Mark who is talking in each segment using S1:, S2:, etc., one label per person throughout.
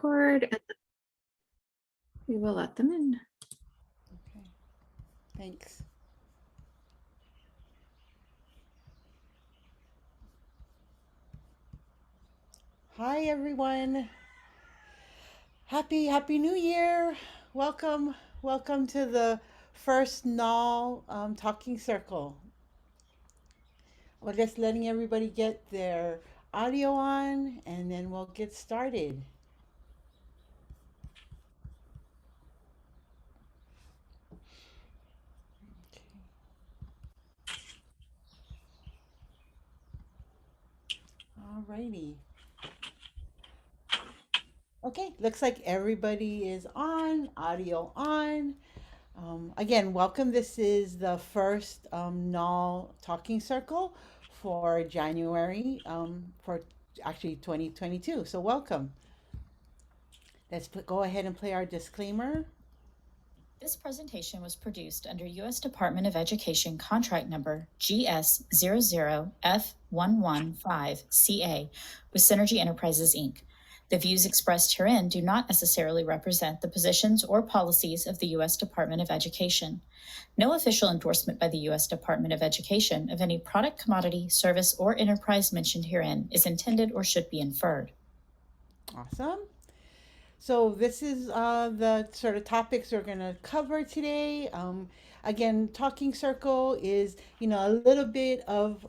S1: record and we will let them in.
S2: Okay, thanks. Hi, everyone. Happy New Year. Welcome to the first NAL Talking Circle. We're just letting everybody get their audio on and then we'll get started. Alrighty. Okay, looks like everybody is on, audio on. Again, welcome. This is the first NAL Talking Circle for January for actually 2022. So welcome. Go ahead and play our disclaimer.
S3: This presentation was produced under U.S. Department of Education contract number GS00F115CA with Synergy Enterprises, Inc. The views expressed herein do not necessarily represent the positions or policies of the U.S. Department of Education. No official endorsement by the U.S. Department of Education of any product, commodity, service, or enterprise mentioned herein is intended or should be inferred.
S2: Awesome. So this is the sort of topics we're going to cover today. Again, Talking Circle is, a little bit of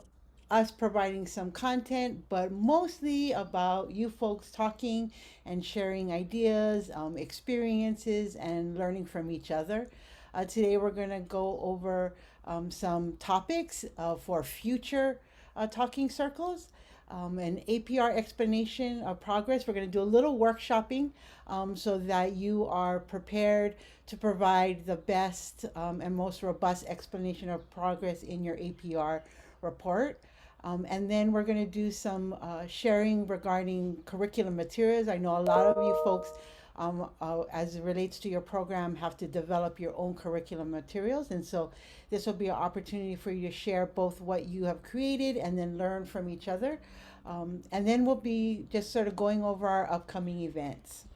S2: us providing some content, but mostly about you folks talking and sharing ideas, experiences, and learning from each other. Today we're going to go over some topics for future Talking Circles. An APR explanation of progress. We're going to do a little workshopping so that you are prepared to provide the best and most robust explanation of progress in your APR report. And then we're going to do some sharing regarding curriculum materials. I know a lot of you folks, as it relates to your program, have to develop your own curriculum materials. And so this will be an opportunity for you to share both what you have created and then learn from each other. And then we'll be just sort of going over our upcoming events.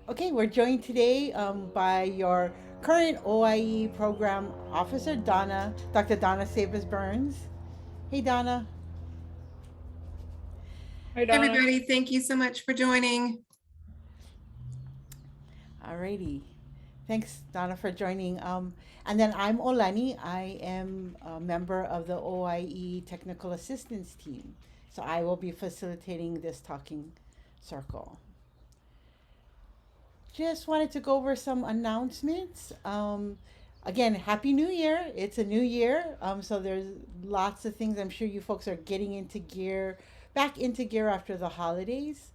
S2: Okay, we're joined today by your current OIE program officer, Dr. Donna Sabas Burns. Hey, Donna.
S4: Hi, everybody. Thank you so much for joining.
S2: Alrighty. Thanks, Donna, for joining. And then I'm Olani. I am a member of the OIE Technical Assistance Team. So I will be facilitating this talking circle. Just wanted to go over some announcements. Again, Happy New Year. It's a new year. So there's lots of things. I'm sure you folks are getting back into gear after the holidays.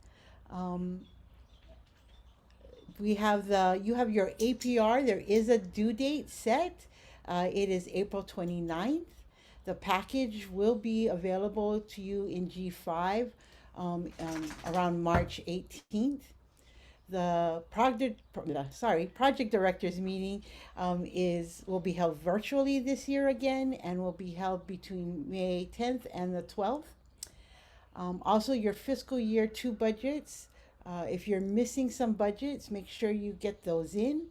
S2: You have your APR. There is a due date set. It is April 29th. The package will be available to you in G5 around March 18th. The project directors meeting will be held virtually this year again and will be held between May 10th and the 12th. Also, your fiscal year 2 budgets. If you're missing some budgets, make sure you get those in.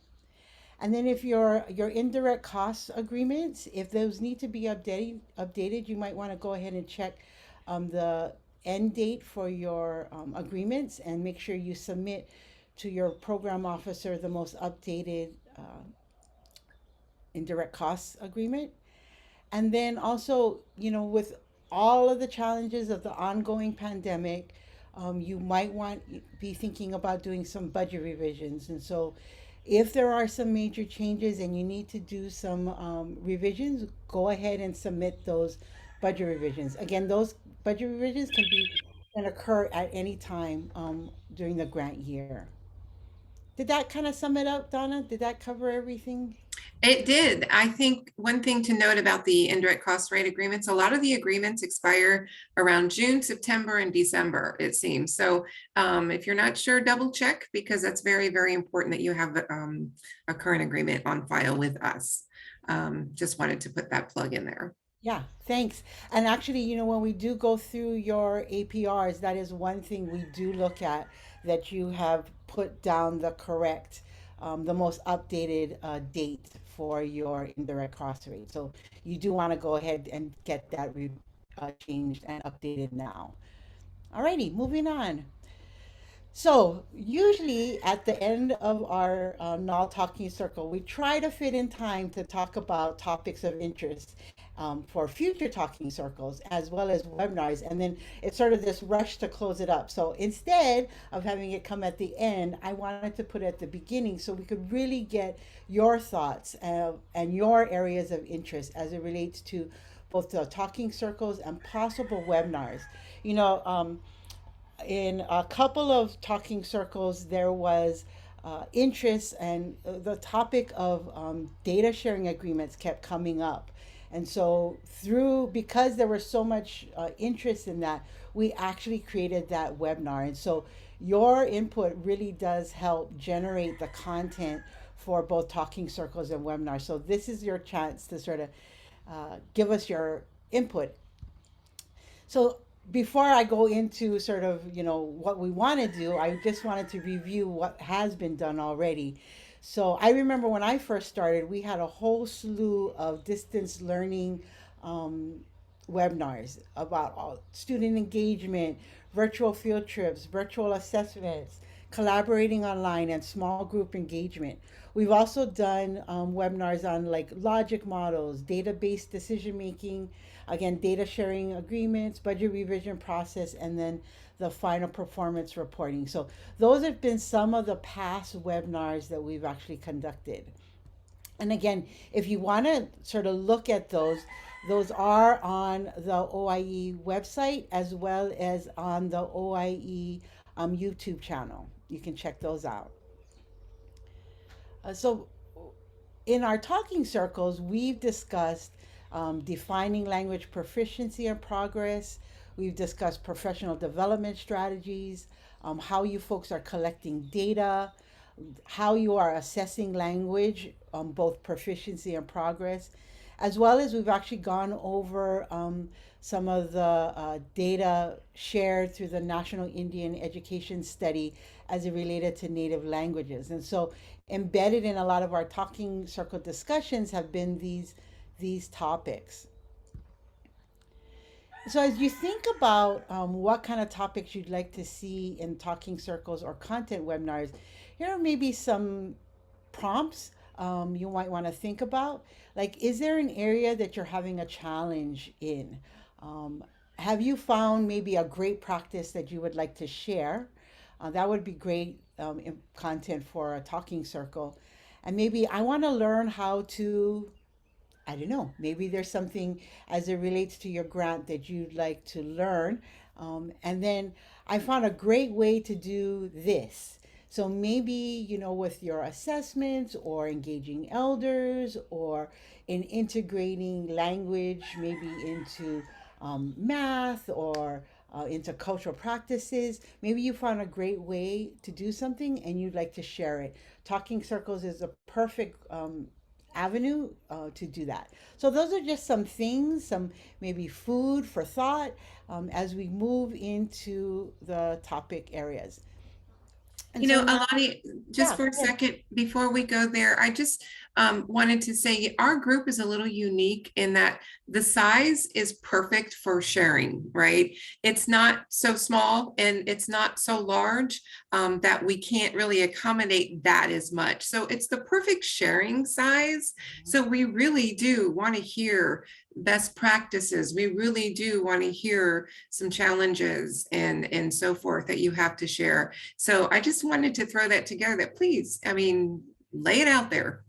S2: And then if your indirect cost agreements, if those need to be updated, you might want to go ahead and check the end date for your agreements and make sure you submit to your program officer the most updated indirect costs agreement. And then also, with all of the challenges of the ongoing pandemic, you might be thinking about doing some budget revisions. And so if there are some major changes and you need to do some revisions, go ahead and submit those budget revisions. Again, those budget revisions can occur at any time during the grant year. Did that kind of sum it up, Donna? Did that cover everything?
S4: It did. I think one thing to note about the indirect cost rate agreements, a lot of the agreements expire around June, September, and December, it seems. So if you're not sure, double check, because that's very, very important that you have a current agreement on file with us. Just wanted to put that plug in there.
S2: Yeah, thanks. And actually, when we do go through your APRs, that is one thing we do look at, that you have put down the correct, the most updated date for your indirect cost rate. So you do want to go ahead and get that changed and updated now. Alrighty, moving on. So, usually at the end of our NAL Talking Circle, we try to fit in time to talk about topics of interest for future talking circles as well as webinars. And then it's sort of this rush to close it up. So, instead of having it come at the end, I wanted to put it at the beginning so we could really get your thoughts and your areas of interest as it relates to both the talking circles and possible webinars. You know, in a couple of talking circles, there was interest, and the topic of data sharing agreements kept coming up. And so, because there was so much interest in that, we actually created that webinar. And so, your input really does help generate the content for both talking circles and webinars. So, this is your chance to sort of give us your input. So before I go into sort of, what we want to do, I just wanted to review what has been done already. So I remember when I first started, we had a whole slew of distance learning um, webinars about all student engagement, virtual field trips, virtual assessments, collaborating online, and small group engagement. We've also done webinars on like logic models, database decision making, again, data sharing agreements, budget revision process, and then the final performance reporting. So those have been some of the past webinars that we've actually conducted. And again, if you want to sort of look at those are on the OIE website as well as on the OIE YouTube channel. You can check those out. So in our talking circles, we've discussed defining language proficiency and progress. We've discussed professional development strategies, how you folks are collecting data, how you are assessing language, both proficiency and progress, as well as we've actually gone over some of the data shared through the National Indian Education Study as it related to native languages. And so embedded in a lot of our talking circle discussions have been these topics. So as you think about what kind of topics you'd like to see in talking circles or content webinars, here are maybe some prompts you might want to think about. Like, is there an area that you're having a challenge in? Um, have you found maybe a great practice that you would like to share? That would be great content for a talking circle. And maybe I want to learn how to, I don't know, maybe there's something as it relates to your grant that you'd like to learn. And then I found a great way to do this. So maybe, with your assessments or engaging elders or in integrating language, maybe into math or into cultural practices, maybe you found a great way to do something and you'd like to share it. Talking circles is a perfect avenue to do that. So those are just some things, some maybe food for thought as we move into the topic areas. And so now,
S4: Alani, just
S2: yeah,
S4: for a
S2: go ahead.
S4: second before we go there, I just wanted to say our group is a little unique in that the size is perfect for sharing, right? It's not so small and it's not so large that we can't really accommodate that as much. So it's the perfect sharing size. So we really do want to hear best practices. We really do want to hear some challenges and so forth that you have to share. So I just wanted to throw that together that please, I mean, lay it out there.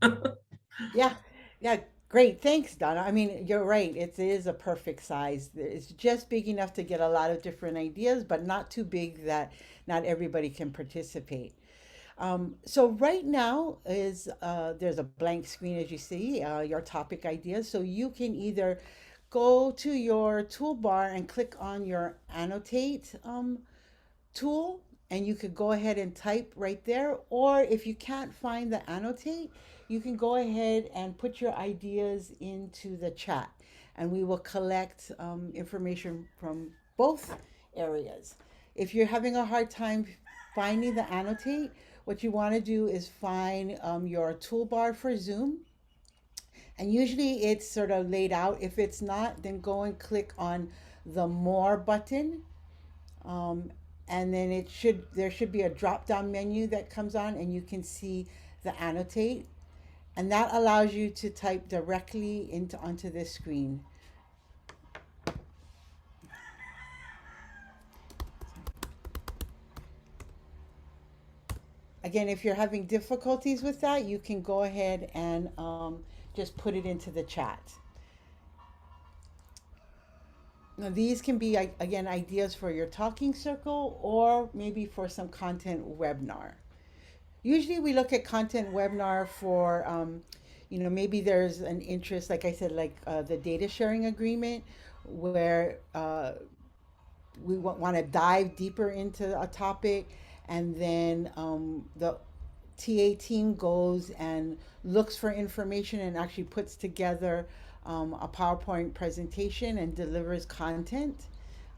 S2: Yeah, yeah, great. Thanks, Donna. I mean, you're right. It is a perfect size. It's just big enough to get a lot of different ideas, but not too big that not everybody can participate. So right now is there's a blank screen as you see your topic ideas. So you can either go to your toolbar and click on your annotate tool, and you could go ahead and type right there. Or if you can't find the annotate, you can go ahead and put your ideas into the chat. and we will collect information from both areas. If you're having a hard time finding the annotate, what you want to do is find your toolbar for Zoom. And usually it's sort of laid out. If it's not, then go and click on the More button. Um, and then there should be a drop down menu that comes on, and you can see the annotate. And that allows you to type directly onto this screen. Again, if you're having difficulties with that, you can go ahead and just put it into the chat. Now, these can be, again, ideas for your talking circle or maybe for some content webinar. Usually we look at content webinar for, maybe there's an interest, like I said, like the data sharing agreement, where we want to dive deeper into a topic, and then the TA team goes and looks for information and actually puts together a PowerPoint presentation and delivers content.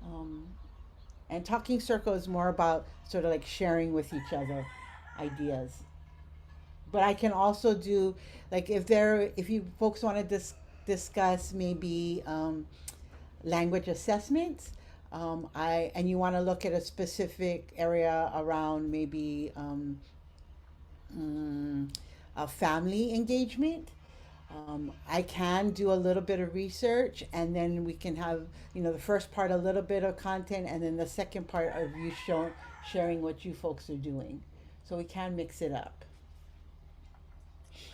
S2: Um, and Talking Circle is more about sort of like sharing with each other ideas. But I can also do, like, if you folks want to discuss maybe language assessments, and you want to look at a specific area around maybe a family engagement. I can do a little bit of research, and then we can have, the first part a little bit of content, and then the second part of you sharing what you folks are doing. So we can mix it up.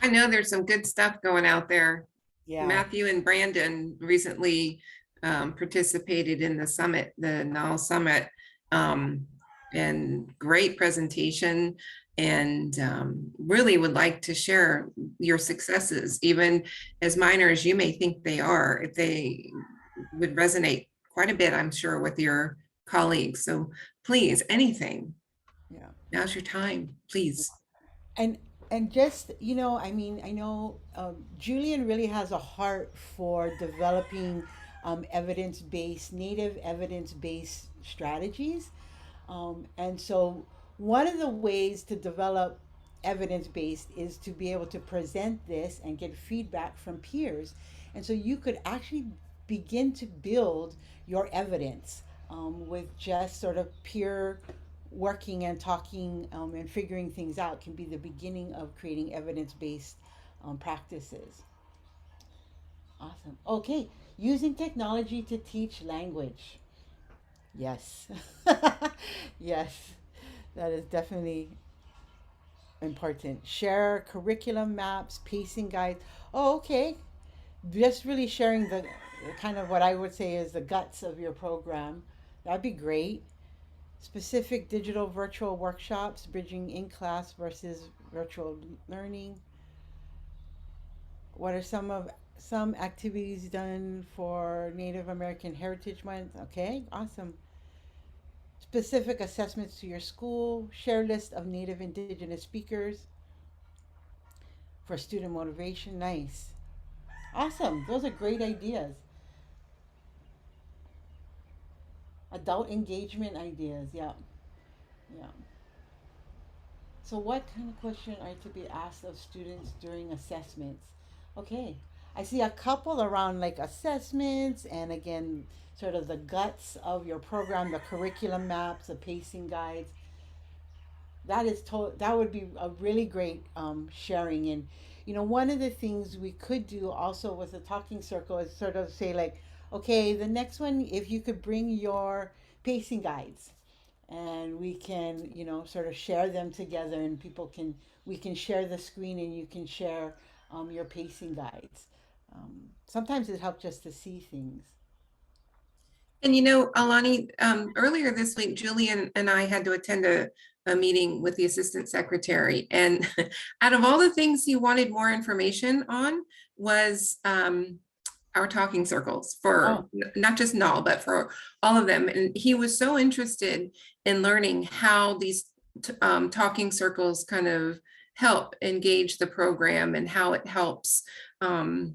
S4: I know there's some good stuff going out there.
S2: Yeah.
S4: Matthew and Brandon recently participated in the summit, the NAL Summit, and great presentation, and really would like to share your successes, even as minor as you may think they are. If they would resonate quite a bit, I'm sure, with your colleagues. So please, anything.
S2: Yeah.
S4: Now's your time, please.
S2: And just, I know Julian really has a heart for developing native evidence-based strategies. And so one of the ways to develop evidence-based is to be able to present this and get feedback from peers. And so you could actually begin to build your evidence with just sort of peer working and talking and figuring things out can be the beginning of creating evidence-based practices. Awesome. Okay, using technology to teach language. Yes. Yes, that is definitely important. Share curriculum maps, pacing guides. Oh, okay. Just really sharing the kind of what I would say is the guts of your program. That'd be great. Specific digital virtual workshops, bridging in-class versus virtual learning. What are some activities done for Native American Heritage Month? Okay, awesome. Specific assessments to your school, share list of Native Indigenous speakers for student motivation. Nice. Awesome. Those are great ideas. Adult engagement ideas. Yeah. Yeah. So what kind of question are to be asked of students during assessments? Okay. I see a couple around like assessments, and again, sort of the guts of your program, the curriculum maps, the pacing guides. That would be a really great sharing. And one of the things we could do also with the talking circle is sort of say like, okay, the next one, if you could bring your pacing guides, and we can sort of share them together, and we can share the screen, and you can share your pacing guides. Sometimes it helps just to see things.
S4: And Alani, earlier this week, Julian and I had to attend a meeting with the assistant secretary. And out of all the things he wanted more information on was our talking circles for not just NAL, but for all of them. And he was so interested in learning how these talking circles kind of help engage the program, and how it helps, kind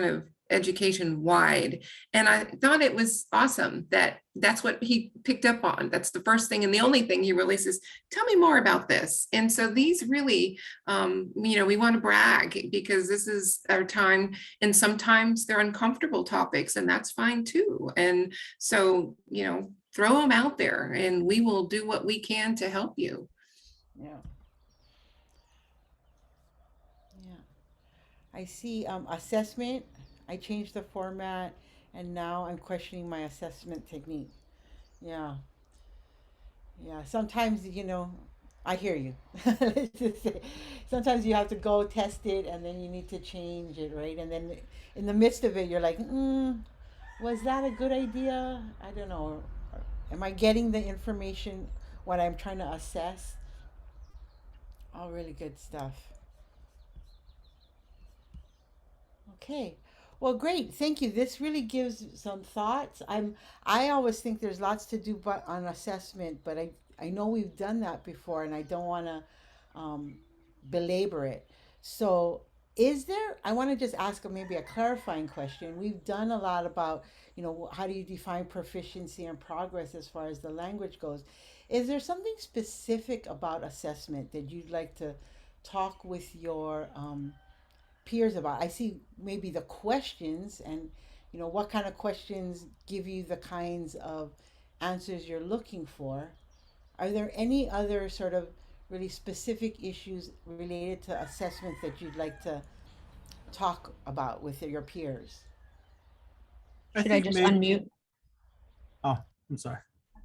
S4: of education wide. And I thought it was awesome that that's what he picked up on. That's the first thing. And the only thing he really says, tell me more about this. And so these really, we want to brag because this is our time. And sometimes they're uncomfortable topics, and that's fine too. And so, throw them out there and we will do what we can to help you.
S2: Yeah. Yeah. I see assessment. I changed the format and now I'm questioning my assessment technique. Yeah. Yeah. Sometimes, I hear you. Let's just say, sometimes you have to go test it and then you need to change it, right? And then in the midst of it, you're like, was that a good idea? I don't know. Am I getting the information what I'm trying to assess? All really good stuff. Okay. Well, great. Thank you. This really gives some thoughts. I always think there's lots to do but on assessment, but I know we've done that before and I don't want to um, belabor it. So, I want to just ask maybe a clarifying question. We've done a lot about, how do you define proficiency and progress as far as the language goes? Is there something specific about assessment that you'd like to talk with your peers about? I see maybe the questions and what kind of questions give you the kinds of answers you're looking for. Are there any other sort of really specific issues related to assessment that you'd like to talk about with your peers?
S5: I
S6: Should I
S5: think
S6: just
S5: maybe.
S6: unmute?
S5: Oh, I'm sorry.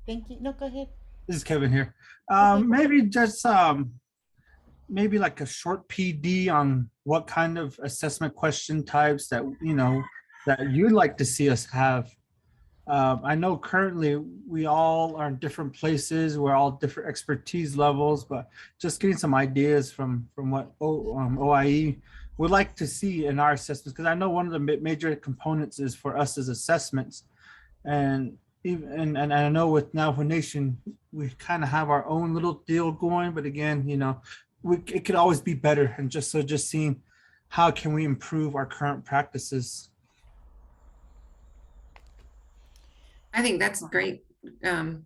S2: Thank you. No, go ahead.
S5: This is Kevin here.
S2: Okay.
S5: Maybe just maybe like a short PD on what kind of assessment question types that that you'd like to see us have. I know currently we all are in different places. We're all different expertise levels, but just getting some ideas from what OIE would like to see in our assessments, because I know one of the major components is for us as assessments, and even and I know with Navajo Nation we kind of have our own little deal going, but again, it could always be better, and just seeing how can we improve our current practices.
S4: I think that's a great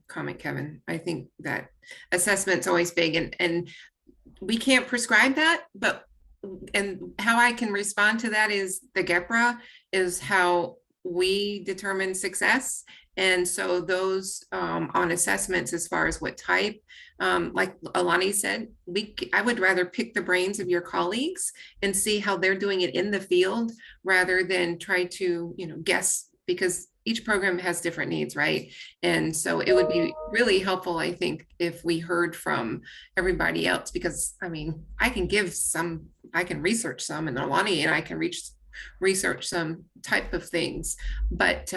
S4: comment, Kevin. I think that assessment's always big, and we can't prescribe that, and how I can respond to that is the GEPRA is how we determine success. And so those on assessments as far as what type, like Alani said, I would rather pick the brains of your colleagues and see how they're doing it in the field rather than try to, guess, because each program has different needs, right? And so it would be really helpful, I think, if we heard from everybody else, because I can research some, and Alani and I can research some type of things, but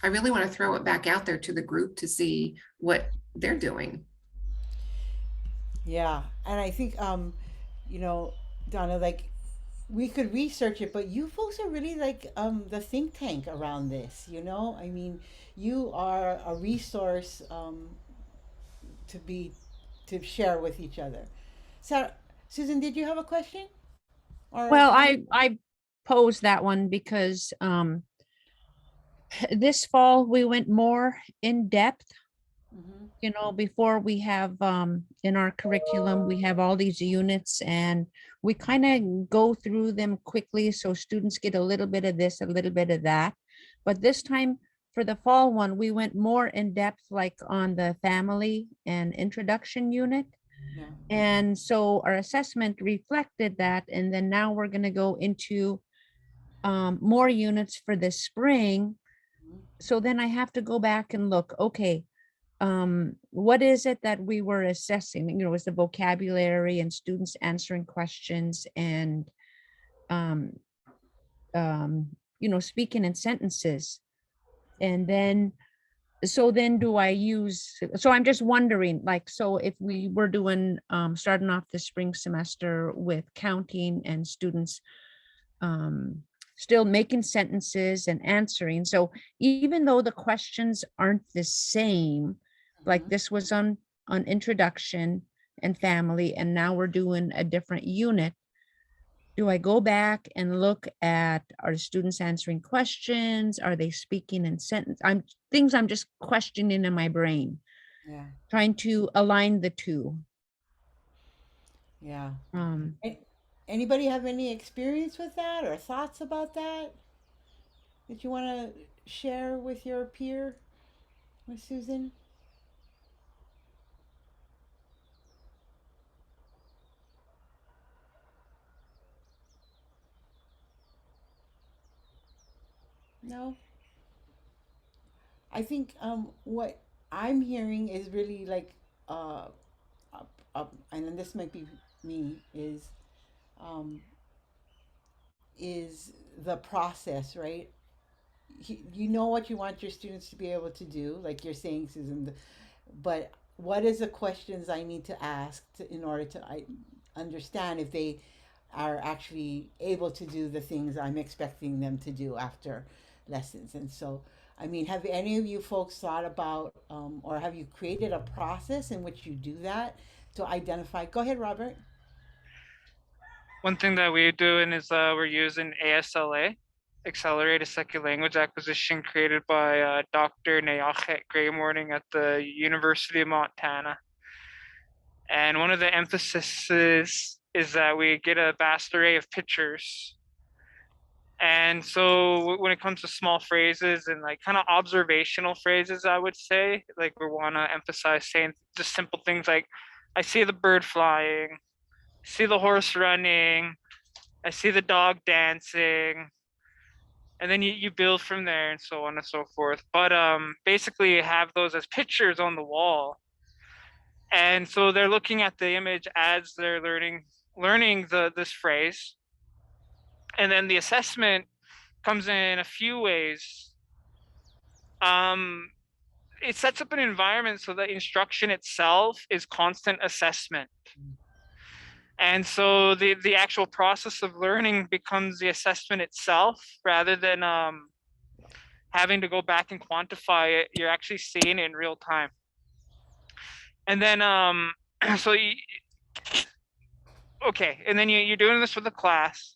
S4: I really want to throw it back out there to the group to see what they're doing.
S2: Yeah, and I think Donna, like we could research it, but you folks are really like the think tank around this. I mean, you are a resource to share with each other. So, Susan, did you have a question? Or
S6: Well, I posed that one because this fall we went more in depth.
S2: Mhm.
S6: Before we have in our curriculum, we have all these units and we kind of go through them quickly so students get a little bit of this, a little bit of that. But this time for the fall one, we went more in depth, like on the family and introduction unit.
S2: Yeah.
S6: And so our assessment reflected that. And then now we're going to go into more units for this spring.
S2: Mhm.
S6: So then I have to go back and look, okay, what is it that we were assessing? Was the vocabulary and students answering questions and, speaking in sentences. And then, so I'm just wondering, like, so if we were doing, starting off the spring semester with counting and students, still making sentences and answering. So even though the questions aren't the same, like
S2: Mhm.
S6: this was on introduction and family, and now we're doing a different unit. do I go back and look at, are the students answering questions? Are they speaking in sentence? I'm just questioning in my brain,
S2: Yeah.
S6: trying to align the two.
S2: Yeah.
S6: Um,
S2: Anybody have any experience with that or thoughts about that you want to share with your peer, with Susan? No? I think what I'm hearing is really like, uh, and then this might be me, um, is the process, right? You know what you want your students to be able to do, like you're saying, Susan, but what is the questions I need to ask in order to understand if they are actually able to do the things I'm expecting them to do after lessons. And so, I mean, have any of you folks thought about, or have you created a process in which you do that to identify? Go ahead, Robert.
S7: One thing that we're doing is we're using ASLA, Accelerated Second Language Acquisition, created by Dr. Nayachet Graymorning at the University of Montana. And one of the emphases is that we get a vast array of pictures. And so when it comes to small phrases and like kind of observational phrases, I would say, like we want to emphasize saying just simple things like, I see the bird flying, see the horse running, I see the dog dancing, and then you build from there and so on and so forth. But basically you have those as pictures on the wall. And so they're looking at the image as they're learning this phrase. And then the assessment comes in a few ways. It sets up an environment so that instruction itself is constant assessment. And so the actual process of learning becomes the assessment itself rather than having to go back and quantify it. You're actually seeing it in real time. And then, so okay, and then you're doing this with the class.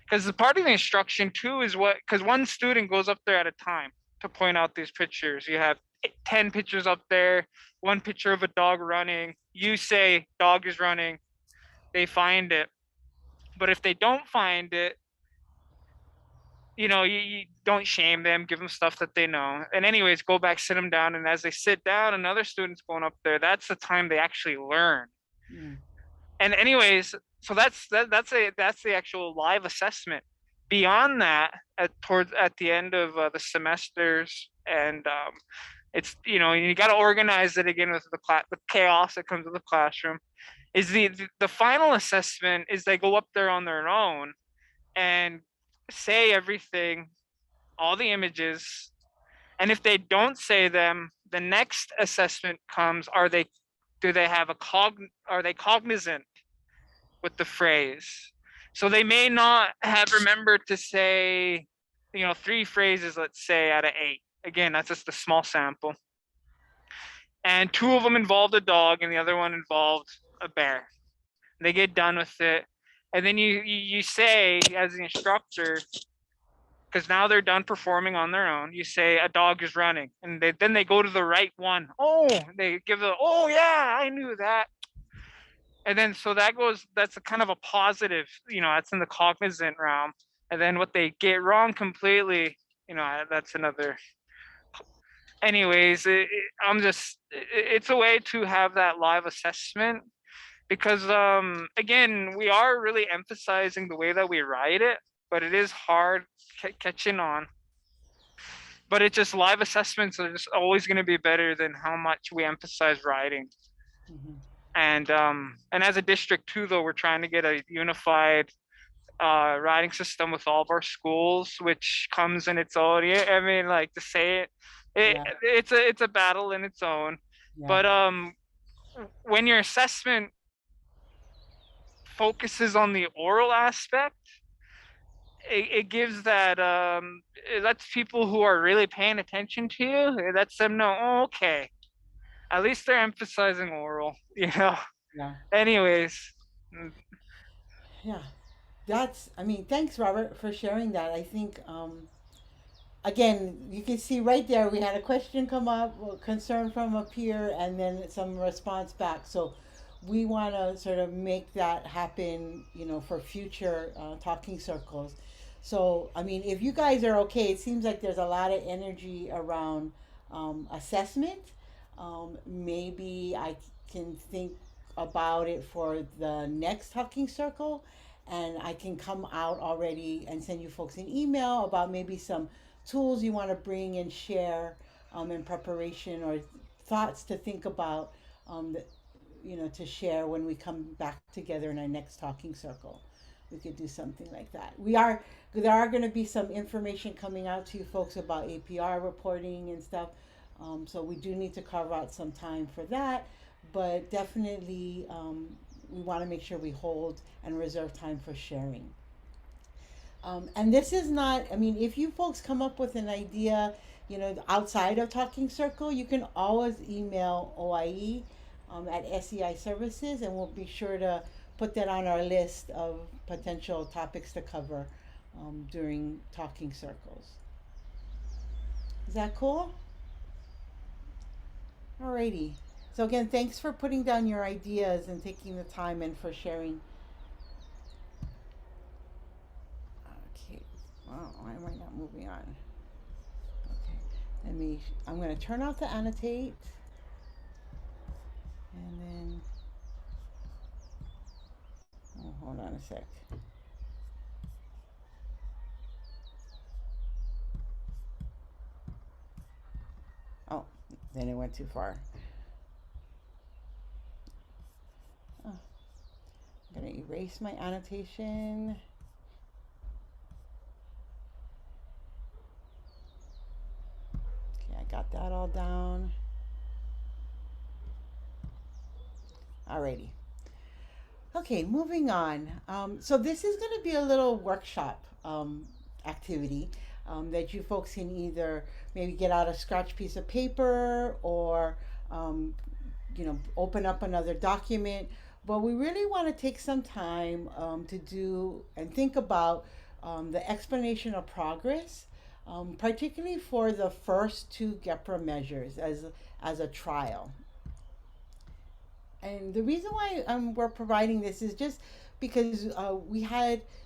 S7: Because the part of the instruction too is because one student goes up there at a time to point out these pictures. You have 10 pictures up there, one picture of a dog running. You say dog is running, they find it. But if they don't find it, you don't shame them, give them stuff that they know. And anyways, go back, sit them down. And as they sit down, another student's going up there. That's the time they actually learn.
S2: Mm.
S7: And anyways, so that's the actual live assessment. Beyond that, at the end of the semesters, and it's you got to organize it again with the chaos that comes with the classroom. Is the final assessment is they go up there on their own and say everything, all the images, and if they don't say them, the next assessment comes: are they cognizant with the phrase? So they may not have remembered to say, 3 phrases, let's say, out of 8. Again, that's just a small sample. And 2 of them involved a dog and the other one involved a bear. They get done with it. And then you say, as the instructor, because now they're done performing on their own, you say a dog is running. And then they go to the right one. Oh, they give oh yeah, I knew that. And then so that's a kind of a positive, that's in the cognizant realm. And then what they get wrong completely, that's another. Anyways, it's a way to have that live assessment because again, we are really emphasizing the way that we write it, but it is hard catching on. But it's just live assessments are just always going to be better than how much we emphasize writing.
S2: Mm-hmm.
S7: And as a district too, though, we're trying to get a unified writing system with all of our schools, which comes in its own. I mean, like, to say it's a battle in its own. Yeah. But when your assessment focuses on the oral aspect, it gives that it lets people who are really paying attention to you, it lets them know, oh, okay, at least they're emphasizing oral,
S2: Yeah.
S7: Anyways.
S2: Yeah. I mean, thanks, Robert, for sharing that. I think, again, you can see right there, we had a question come up, a concern from a peer, and then some response back. So we want to sort of make that happen, for future talking circles. So, I mean, if you guys are okay, it seems like there's a lot of energy around assessment. Maybe I can think about it for the next talking circle, and I can come out already and send you folks an email about maybe some tools you want to bring and share in preparation, or thoughts to think about, that, to share when we come back together in our next talking circle. We could do something like that. There are going to be some information coming out to you folks about APR reporting and stuff. So we do need to carve out some time for that, but definitely we want to make sure we hold and reserve time for sharing. And this is not, I mean, if you folks come up with an idea, outside of Talking Circle, you can always email OIE at SEI Services, and we'll be sure to put that on our list of potential topics to cover during Talking Circles. Is that cool? Alrighty. So again, thanks for putting down your ideas and taking the time and for sharing. Okay. Wow, why am I not moving on? Okay. I'm going to turn off the annotate. And then, hold on a sec. Oh, then it went too far. Oh, I'm going to erase my annotation. Okay, I got that all down. Alrighty. Okay, moving on. So this is going to be a little workshop activity that you folks can either maybe get out a scratch piece of paper, or open up another document. But we really want to take some time to do and think about the explanation of progress, particularly for the first two GEPRA measures as a trial. And the reason why we're providing this is just because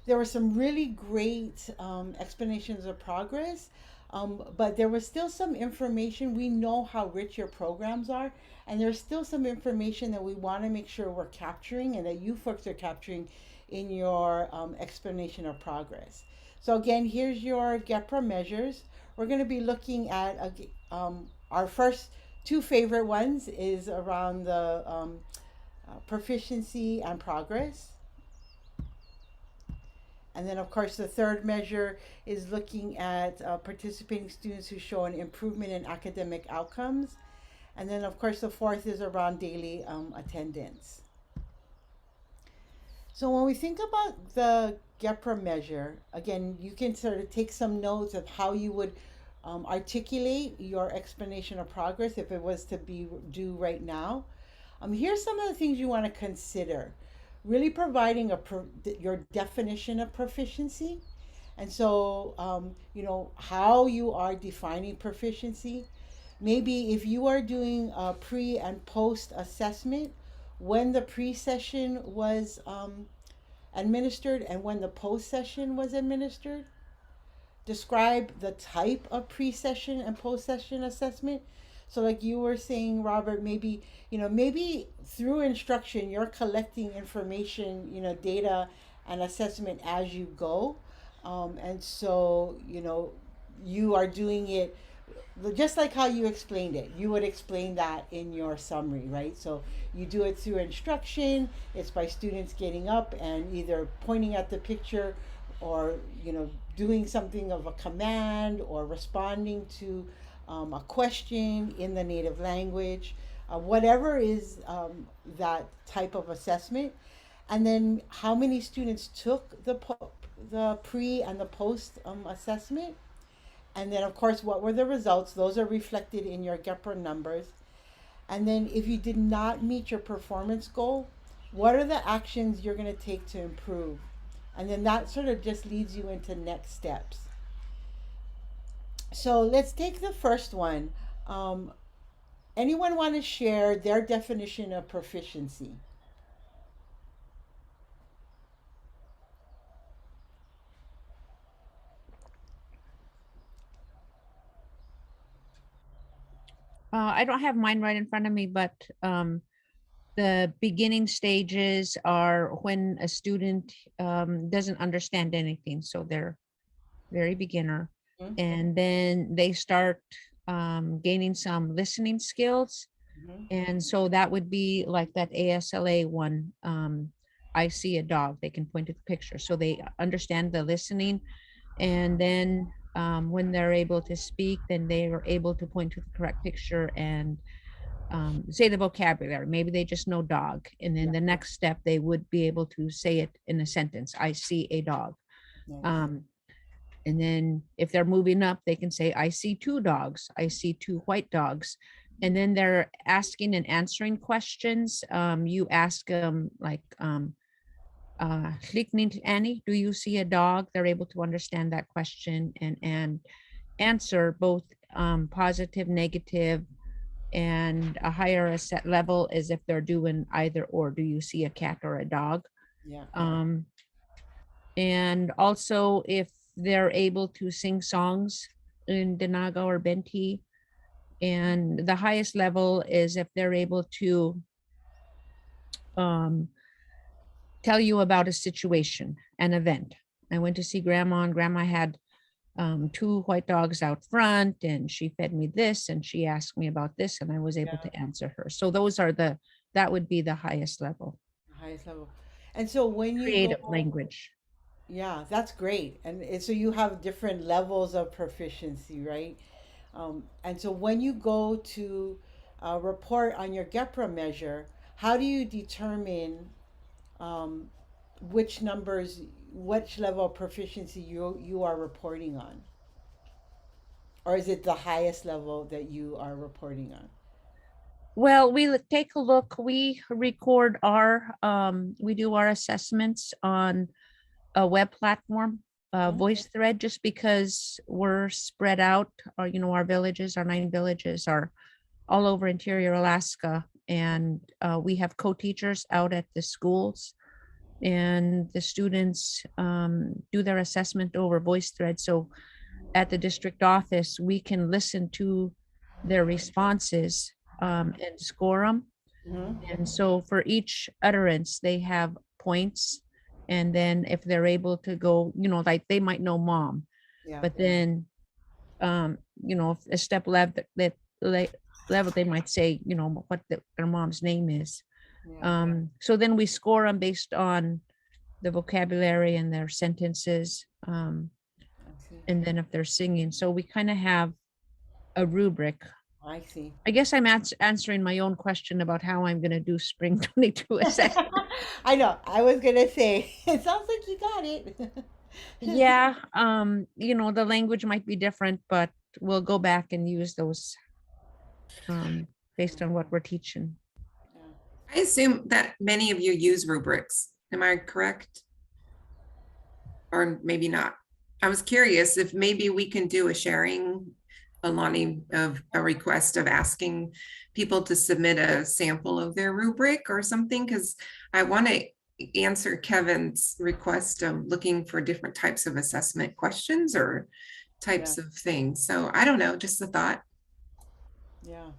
S2: there were some really great explanations of progress, but there was still some information. We know how rich your programs are, and there's still some information that we want to make sure we're capturing and that you folks are capturing in your explanation of progress. So again, here's your GEPRA measures. We're going to be looking at our first two favorite ones is around the proficiency and progress. And then, of course, the third measure is looking at participating students who show an improvement in academic outcomes. And then, of course, the fourth is around daily attendance. So when we think about the GEPRA measure, again, you can sort of take some notes of how you would articulate your explanation of progress if it was to be due right now. Here's some of the things you want to consider. Really providing your definition of proficiency. And so, how you are defining proficiency. Maybe if you are doing a pre and post assessment, when the pre-session was administered and when the post-session was administered. Describe the type of pre-session and post-session assessment. So like you were saying, Robert, maybe through instruction, you're collecting information, data and assessment as you go. And so, you are doing it just like how you explained it. You would explain that in your summary, right? So you do it through instruction. It's by students getting up and either pointing at the picture or, doing something of a command or responding to a question in the native language, whatever is that type of assessment. And then how many students took the pre and the post assessment. And then, of course, what were the results? Those are reflected in your GEPRA numbers. And then if you did not meet your performance goal, what are the actions you're going to take to improve? And then that sort of just leads you into next steps. So let's take the first one. Um, Anyone want to share their definition of proficiency?
S6: I don't have mine right in front of me, but the beginning stages are when a student doesn't understand anything. So they're very beginner.
S2: Mhm.
S6: And then they start gaining some listening skills.
S2: Mhm.
S6: And so that would be like that ASLA one. I see a dog, they can point to the picture. So they understand the listening. And then when they're able to speak, then they are able to point to the correct picture and say the vocabulary. Maybe they just know dog. And then
S2: Yeah.
S6: the next step, they would be able to say it in a sentence. I see a dog.
S2: Nice.
S6: And then if they're moving up, they can say, I see two dogs. I see two white dogs. And then they're asking and answering questions. You ask them like, Annie, do you see a dog? They're able to understand that question and answer both positive, negative, and a higher set level is if they're doing either or. Do you see a cat or a dog?
S2: Yeah.
S6: And also if they're able to sing songs in Dinaga or Benti. And the highest level is if they're able to tell you about a situation, an event. I went to see grandma, and grandma had two white dogs out front, and she fed me this, and she asked me about this, and I was able
S2: Yeah.
S6: to answer her. So those are that would be the highest level.
S2: Highest level. And so when you
S6: Creative
S2: go,
S6: language.
S2: yeah, that's great. And so you have different levels of proficiency, right? And so when you go to report on your GEPRA measure, how do you determine um, which numbers, which level of proficiency you are reporting on? Or is it the highest level that you are reporting on?
S6: Well, take a look. We record we do our assessments on a web platform,
S2: Mhm.
S6: voice thread, just because we're spread out. Or, our villages, our 9 villages are all over interior Alaska. And we have co-teachers out at the schools, and the students do their assessment over voice thread. So at the district office, we can listen to their responses and score them.
S2: Mhm.
S6: And so for each utterance, they have points. And then if they're able to go, like they might know mom,
S2: Yeah.
S6: but then, a step level, they might say, what their mom's name is.
S2: Yeah.
S6: So then we score them based on the vocabulary and their sentences.
S2: I see.
S6: And then if they're singing, so we kind of have a rubric.
S2: I see.
S6: I guess I'm answering my own question about how I'm going to do spring 22 assessment.
S2: I know. I was gonna say it sounds like you got it.
S6: Yeah, the language might be different, but we'll go back and use those based on what we're teaching.
S4: I assume that many of you use rubrics. Am I correct? Or maybe not. I was curious if maybe we can do a sharing, Alani, of a request of asking people to submit a sample of their rubric or something, because I want to answer Kevin's request of looking for different types of assessment questions or types of things. So I don't know, just a thought.
S2: Yeah.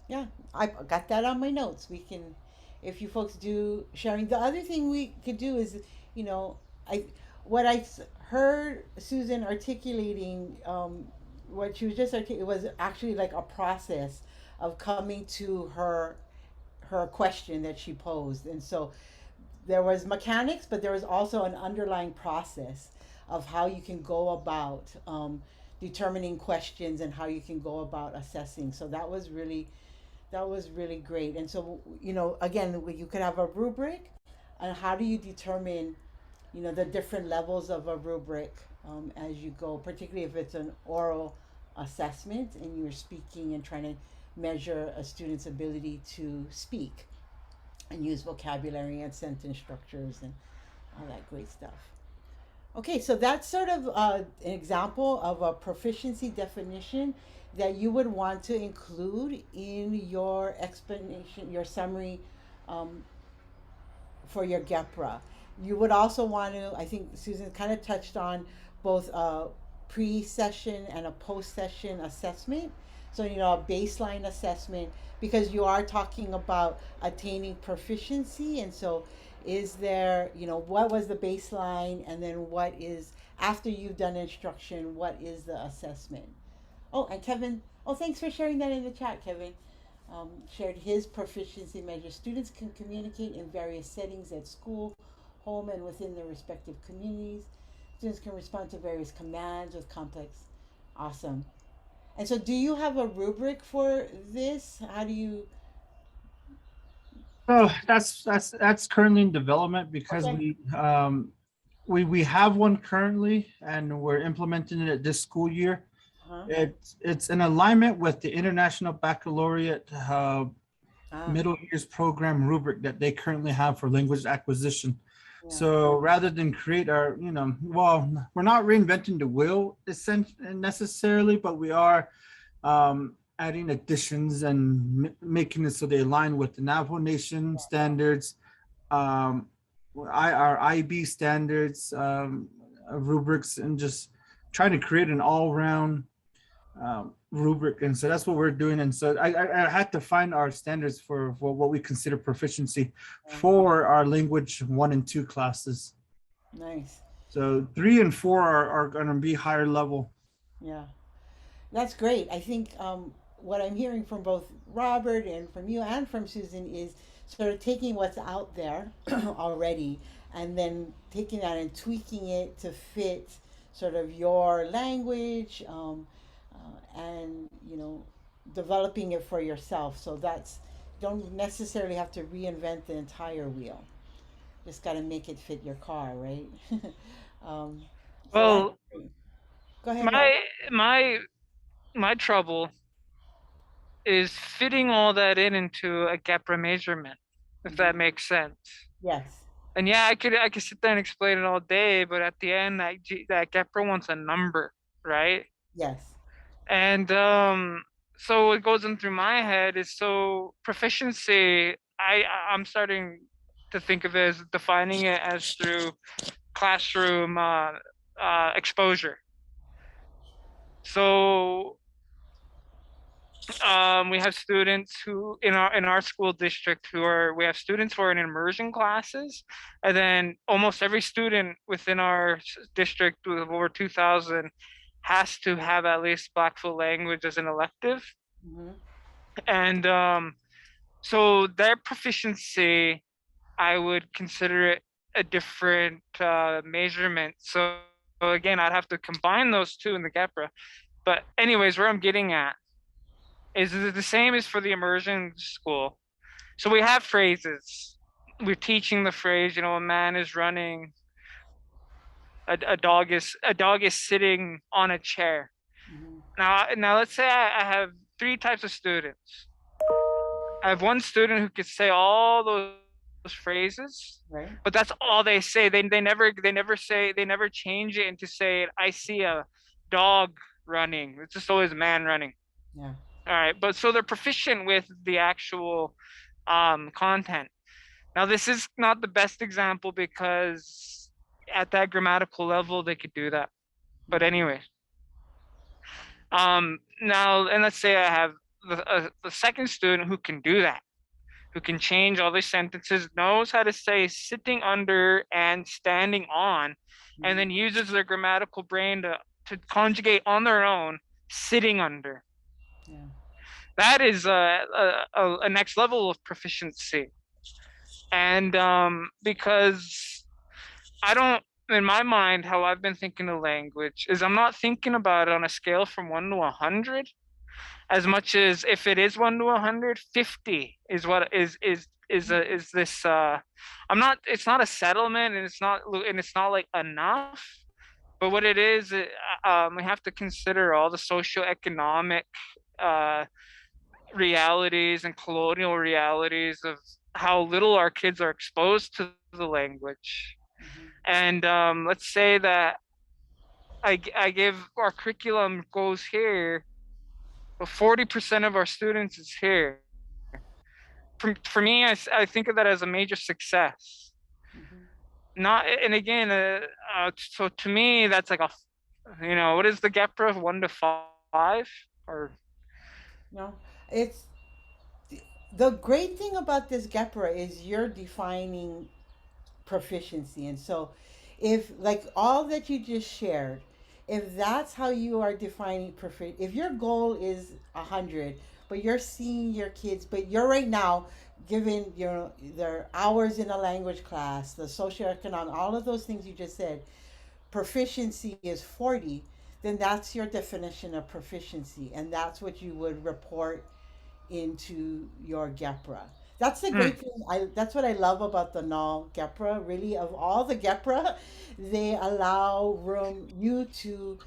S2: Yeah, I got that on my notes. We can, if you folks do sharing. The other thing we could do is, you know, I what heard Susan articulating, what she was just articulating was actually like a process of coming to her question that she posed, and so there was mechanics, but there was also an underlying process of how you can go about determining questions and how you can go about assessing. So that was really great. And so, again, you could have a rubric, and how do you determine, the different levels of a rubric as you go, particularly if it's an oral assessment and you're speaking and trying to measure a student's ability to speak and use vocabulary and sentence structures All that great stuff. Okay, so that's sort of an example of a proficiency definition that you would want to include in your explanation, your summary, um, for your GEPRA. You would also want to, I think Susan kind of touched on both a pre-session and a post-session assessment. So, you know, a baseline assessment, because you are talking about attaining proficiency. And so, is there, you know, what was the baseline? And then what is, after you've done instruction, what is the assessment? Oh, and Kevin, oh, thanks for sharing that in the chat, Kevin. Shared his proficiency measures. Students can communicate in various settings at school, home, and within their respective communities. Students can respond to various commands with complex. Awesome. And so, do you have a rubric for this? How do you?
S5: So that's currently in development because
S2: Okay.
S5: we have one currently and we're implementing it this school year.
S2: Huh?
S5: It's in alignment with the International Baccalaureate
S2: Ah,
S5: middle years program rubric that they currently have for language acquisition.
S2: yeah.
S5: So rather than create our, you know, well, we're not reinventing the wheel necessarily, but we are adding additions and making it so they align with the Navajo Nation standards, our IB standards, rubrics, and just trying to create an all-round rubric. And so that's what we're doing. And so I had to find our standards for what we consider proficiency for our language 1 and 2 classes.
S2: Nice.
S5: So 3 and 4 are going to be higher level.
S2: Yeah. That's great. I think what I'm hearing from both Robert and from you and from Susan is sort of taking what's out there already and then taking that and tweaking it to fit sort of your language, and, you know, developing it for yourself. So that's, don't necessarily have to reinvent the entire wheel. Just got to make it fit your car, right? um, so
S7: Well,
S2: that's great. Go ahead, Robert.
S7: my trouble is fitting all that into a GEPRA measurement, if that makes sense.
S2: Yes.
S7: And yeah, I could sit there and explain it all day, but at the end, that GEPRA wants a number, right?
S2: Yes.
S7: And so what goes in through my head is, so proficiency, I'm starting to think of it as defining it as through classroom exposure. So we have students who in our school district we have students who are in immersion classes, and then almost every student within our district with over 2,000 has to have at least Blackfoot language as an elective.
S2: Mm-hmm.
S7: And so their proficiency, I would consider it a different measurement. So again, I'd have to combine those two in the GEPRA. But anyways, where I'm getting at is the same as for the immersion school. So we have phrases. We're teaching the phrase, you know, a man is running, a dog is sitting on a chair.
S2: Mm-hmm.
S7: Now let's say I have 3 types of students. I have one student who could say all those phrases,
S2: Right.
S7: but that's all they say. They never change it into say, I see a dog running. It's just always a man running.
S2: Yeah.
S7: All right, but so they're proficient with the actual content. Now, this is not the best example because at that grammatical level, they could do that. But anyway, now, and let's say I have the second student who can do that, who can change all these sentences, knows how to say sitting under and standing on, and then uses their grammatical brain to conjugate on their own sitting under.
S2: Yeah.
S7: That is a next level of proficiency. And because I don't, in my mind, how I've been thinking of language is I'm not thinking about it on a scale from 1 to 100, as much as if it is 1 to 100, 50 is what is this. I'm not. It's not a settlement, and it's not like enough. But what it is, we have to consider all the socioeconomic realities and colonial realities of how little our kids are exposed to the language. And let's say that I give our curriculum goes here, but 40% of our students is here. For me, I think of that as a major success.
S2: Mhm.
S7: Not, and again, so to me, that's like what is the GEPRA, 1 to 5, or
S2: No, it's the great thing about this GEPRA is you're defining proficiency. And so, if like all that you just shared, if that's how you are defining if your goal is 100, but you're seeing your kids, but you're right now given your their hours in a language class, the socioeconomic, all of those things you just said, proficiency is 40, then that's your definition of proficiency, and that's what you would report into your GEPRA. That's the
S7: mm,
S2: great thing. That's what I love about the NAL GEPRA. Really, of all the GEPRA, they allow room you to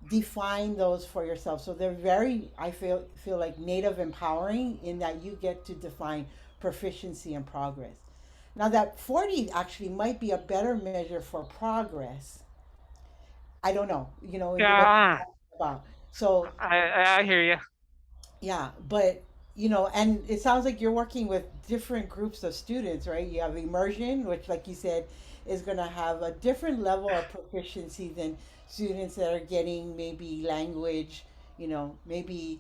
S2: define those for yourself. So they're very, I feel like native empowering in that you get to define proficiency and progress. Now that 40 actually might be a better measure for progress. I don't know, what
S7: yeah,
S2: about. So
S7: I hear you.
S2: yeah, but and it sounds like you're working with different groups of students, right? You have immersion, which, like you said, is going to have a different level of proficiency than students that are getting maybe language, maybe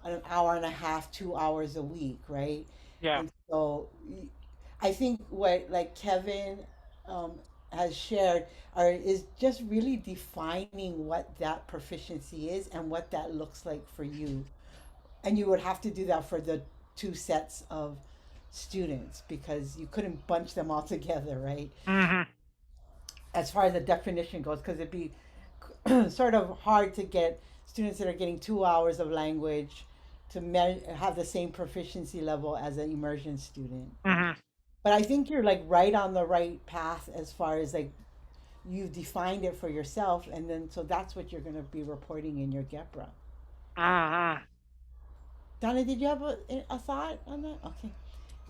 S2: an hour and a half, 2 hours a week, right?
S7: Yeah.
S2: And so I think what like Kevin um, has shared is just really defining what that proficiency is and what that looks like for you, and you would have to do that for the two sets of students because you couldn't bunch them all together, right?
S7: Hmm.
S2: As far as the definition goes, because it'd be sort of hard to get students that are getting 2 hours of language to have the same proficiency level as an immersion student.
S7: Hmm.
S2: But I think you're like right on the right path as far as like you've defined it for yourself, and then so that's what you're going to be reporting in your GEPRA.
S7: Uh-huh.
S2: Donna, did you have a thought on that? Okay.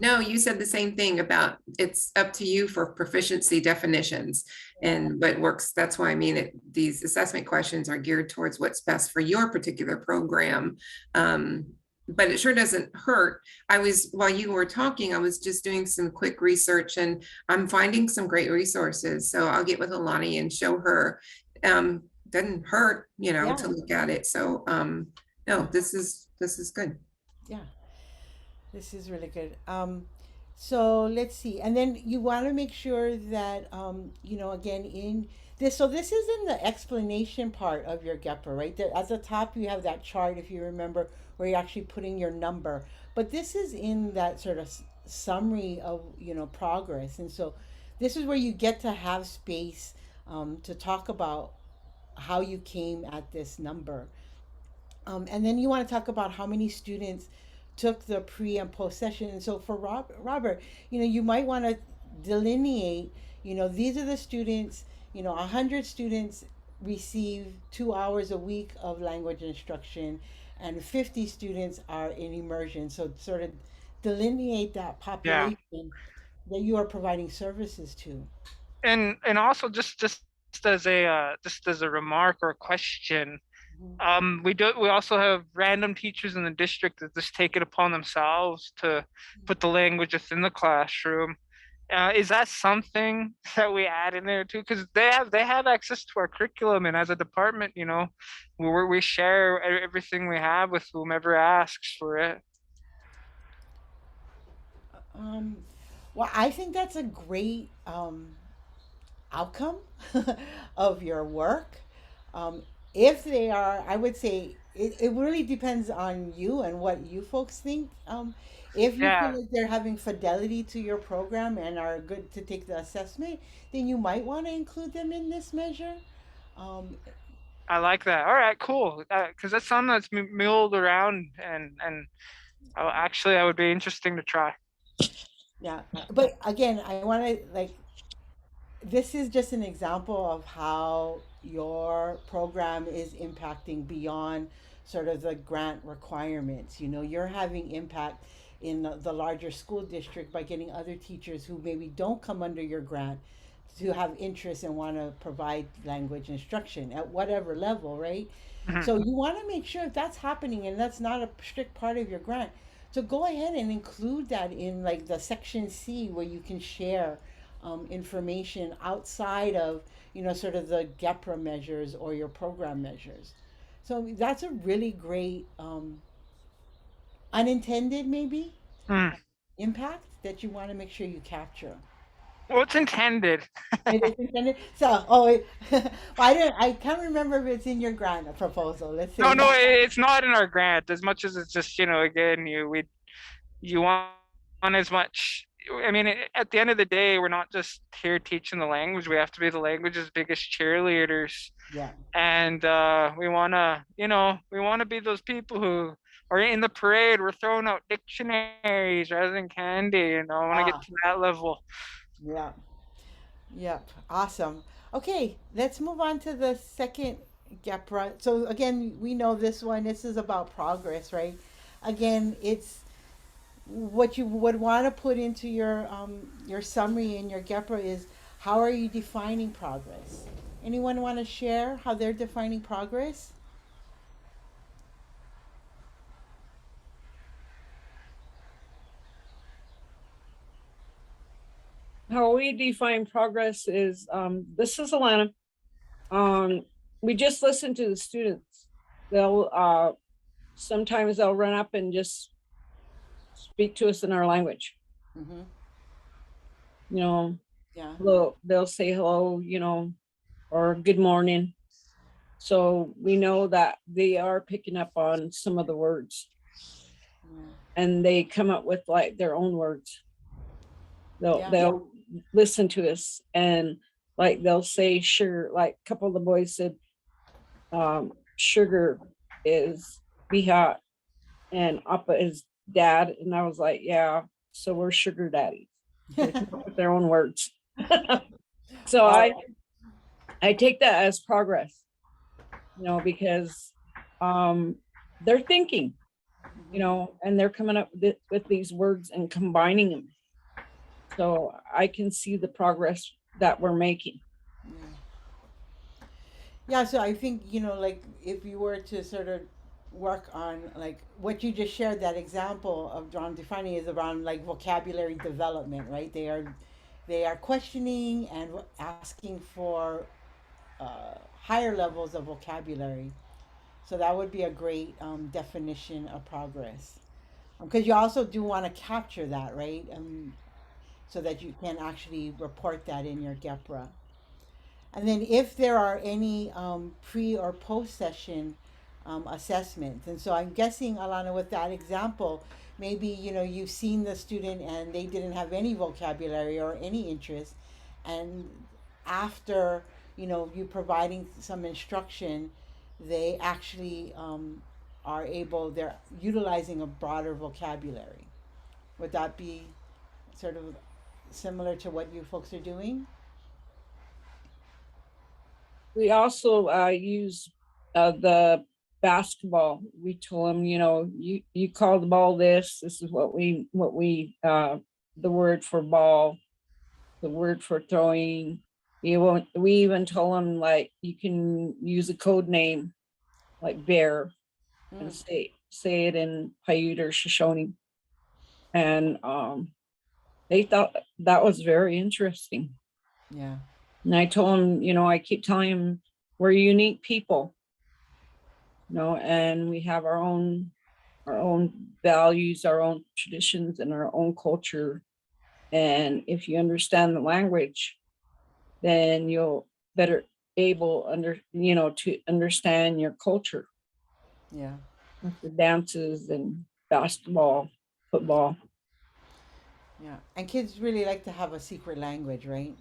S4: No, you said the same thing about it's up to you for proficiency definitions and what works. That's why I mean these assessment questions are geared towards what's best for your particular program. But it sure doesn't hurt. While you were talking, I was just doing some quick research and I'm finding some great resources. So I'll get with Alani and show her. Doesn't hurt,
S2: Yeah.
S4: to look at it. So no, this is good.
S2: Yeah. This is really good. So let's see. And then you want to make sure that, again, in this, so this is in the explanation part of your GEPA, right? There, at the top, you have that chart, if you remember, where you're actually putting your number. But this is in that sort of summary of, progress. And so this is where you get to have space to talk about how you came at this number. And then you want to talk about how many students took the pre and post session. And so for Robert, you might want to delineate, these are the students, 100 students receive 2 hours a week of language instruction and 50 students are in immersion. So sort of delineate that
S7: Yeah.
S2: population that you are providing services to.
S7: And also just as a remark or a question,
S2: Mhm.
S7: we also have random teachers in the district that just take it upon themselves to put the language within the classroom. Is that something that we add in there too? Because they have access to our curriculum, and as a department, we share everything we have with whomever asks for it.
S2: Um, well, I think that's a great outcome of your work. Um, if they are, I would say it really depends on you and what you folks think. If you feel
S7: Yeah,
S2: like they're having fidelity to your program and are good to take the assessment, then you might want to include them in this measure. Um,
S7: I like that. All right, cool. Because that's something that's milled around, and actually, I would be interesting to try.
S2: yeah, but again, I want to like this is just an example of how your program is impacting beyond sort of the grant requirements. You're having impact in the larger school district by getting other teachers who maybe don't come under your grant to have interest and want to provide language instruction at whatever level, right?
S7: Mhm.
S2: So you want to make sure if that's happening and that's not a strict part of your grant, so go ahead and include that in like the section C where you can share information outside of, sort of the GEPRA measures or your program measures. So that's a really great unintended maybe
S7: Mm.
S2: impact that you want to make sure you capture.
S7: Well, it's intended.
S2: It is intended. So, oh, well, I can't remember if it's in your grant proposal. Let's
S7: No,
S2: say
S7: no,
S2: that.
S7: it's not in our grant as much as it's just, again, you want as much. I mean, at the end of the day, we're not just here teaching the language. We have to be the language's biggest cheerleaders.
S2: Yeah.
S7: And we want to be those people who are in the parade. We're throwing out dictionaries rather than candy. I want to get
S2: Ah,
S7: to that level.
S2: yeah. Yep. Awesome. Okay, let's move on to the second GEPRA. So again, we know this one. This is about progress, right? Again, it's what you would want to put into your summary in your GEPRA is how are you defining progress? Anyone want to share how they're defining progress?
S8: How we define progress is this is Alana. We just listen to the students. They'll sometimes they'll run up and just speak to us in our language.
S2: Mm-hmm. Yeah.
S8: They'll say hello, or good morning. So we know that they are picking up on some of the words, and they come up with like their own words. They'll listen to us, and like they'll say sugar. Like a couple of the boys said, sugar is biha, and appa is dad, and I was like, yeah, so we're sugar daddies. They come up with their own words. So I take that as progress, because they're thinking, and they're coming up with these words and combining them. So I can see the progress that we're making.
S2: Yeah, so I think, like if you were to sort of work on like what you just shared, that example of John defining is around like vocabulary development, right? They are questioning and asking for higher levels of vocabulary. So that would be a great definition of progress. Because you also do want to capture that, right? So that you can actually report that in your GEPRA. And then if there are any pre or post session assessments. And so I'm guessing, Alana, with that example, maybe, you've seen the student and they didn't have any vocabulary or any interest. And after, you providing some instruction, they actually they're utilizing a broader vocabulary. Would that be sort of similar to what you folks are doing?
S8: We also use the basketball. We told them, you call the ball this. This is what we the word for ball, the word for throwing. We even told them like you can use a code name like bear and say it in Paiute or Shoshone. And they thought that was very interesting.
S2: Yeah.
S8: And I told him, I keep telling him we're unique people, and we have our own values, our own traditions, and our own culture. And if you understand the language, then you'll better able to understand your culture.
S2: Yeah.
S8: With the dances and basketball, football.
S2: Yeah. And kids really like to have a secret language, right?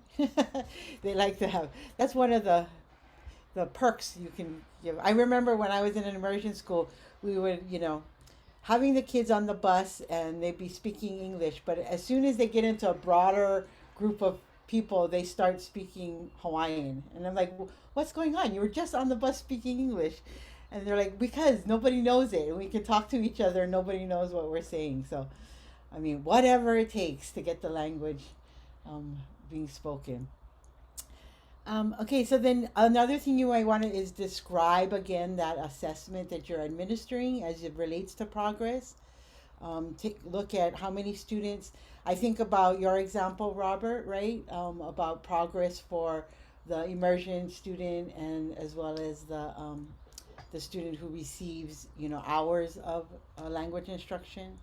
S2: They like to have, that's one of the perks you can give. I remember when I was in an immersion school, we would, having the kids on the bus and they'd be speaking English, but as soon as they get into a broader group of people, they start speaking Hawaiian. And I'm like, what's going on? You were just on the bus speaking English. And they're like, because nobody knows it. And we can talk to each other. Nobody knows what we're saying. So, I mean, whatever it takes to get the language being spoken. Okay, so then another thing you might want to is describe again that assessment that you're administering as it relates to progress. Take look at how many students. I think about your example, Robert, right? About progress for the immersion student and as well as the student who receives, hours of language instruction.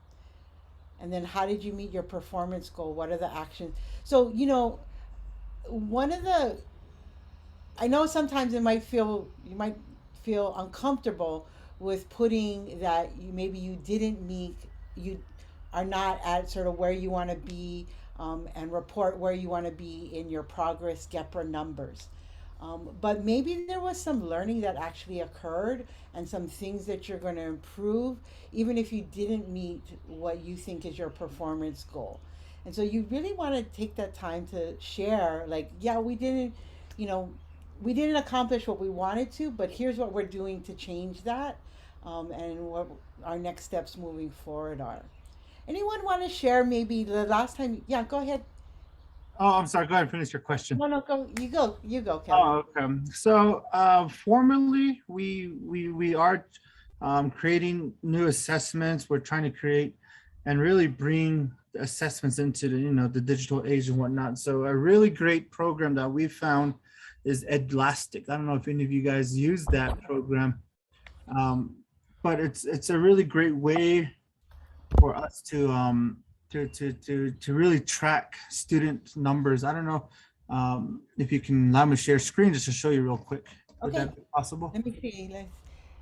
S2: And then how did you meet your performance goal? What are the actions? So, one of the I know sometimes you might feel uncomfortable with putting that maybe you didn't meet, you are not at sort of where you want to be, and report where you want to be in your progress GEPRA numbers. But maybe there was some learning that actually occurred and some things that you're going to improve, even if you didn't meet what you think is your performance goal. And so you really want to take that time to share, like, yeah, you know, we didn't accomplish what we wanted to, but here's what we're doing to change that, and what our next steps moving forward are. Anyone want to share maybe the last time? Yeah, go ahead.
S5: Oh, I'm sorry. Go ahead and finish your question.
S2: No, no, go. You go, Kelly.
S5: Oh, okay. So, formally, we are creating new assessments. We're trying to create and really bring the assessments into the digital age and whatnot. So, a really great program that we found is Edlastic. I don't know if any of you guys use that program, but it's a really great way for us to really track student numbers. I don't know if you can allow me to share screen just to show you real quick. Would
S2: Okay.
S5: that be possible?
S2: Let me see.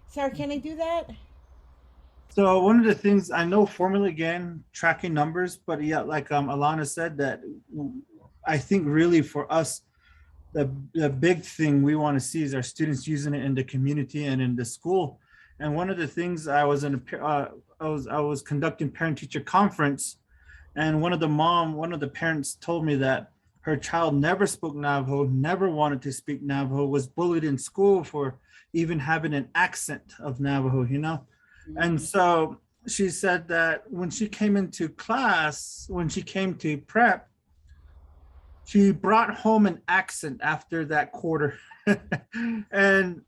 S2: Sarah, can I do that?
S5: So one of the things I know formally, again, tracking numbers, but yeah, like Alana said, that I think really for us, the big thing we want to see is our students using it in the community and in the school. And one of the things I was conducting parent teacher conference, and one of the parents told me that her child never spoke Navajo, never wanted to speak Navajo, was bullied in school for even having an accent of Navajo, And so she said that when she came into class, when she came to prep, she brought home an accent after that quarter. And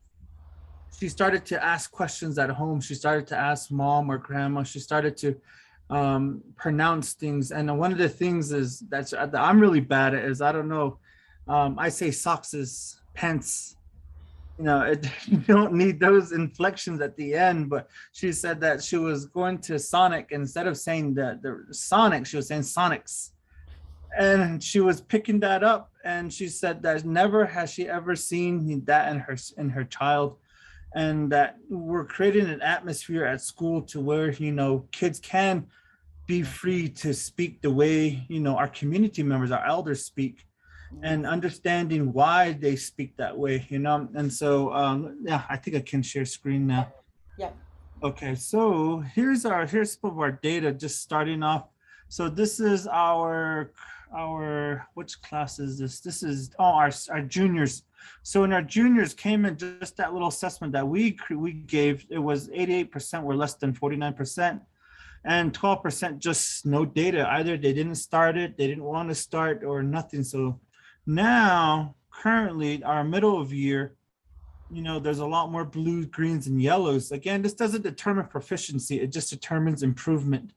S5: she started to ask questions at home. She started to ask mom or grandma. She started to pronounce things. And one of the things is that I'm really bad at is, I don't know, I say socks is pants. You don't need those inflections at the end. But she said that she was going to Sonic, instead of saying the Sonic, she was saying Sonics. And she was picking that up, and she said that never has she ever seen that in her child, and that we're creating an atmosphere at school to where kids can be free to speak the way our community members, our elders speak, and understanding why they speak that way. And so yeah, I think I can share screen now.
S2: Yeah.
S5: Okay, so here's some of our data, just starting off. So this is our which class is this? This is our juniors. So in our juniors came in just that little assessment that we gave, it was 88% were less than 49%, and 12% just no data. Either they didn't start it, they didn't want to start, or nothing. So now currently our middle of year, there's a lot more blues, greens, and yellows. Again, this doesn't determine proficiency, it just determines improvement.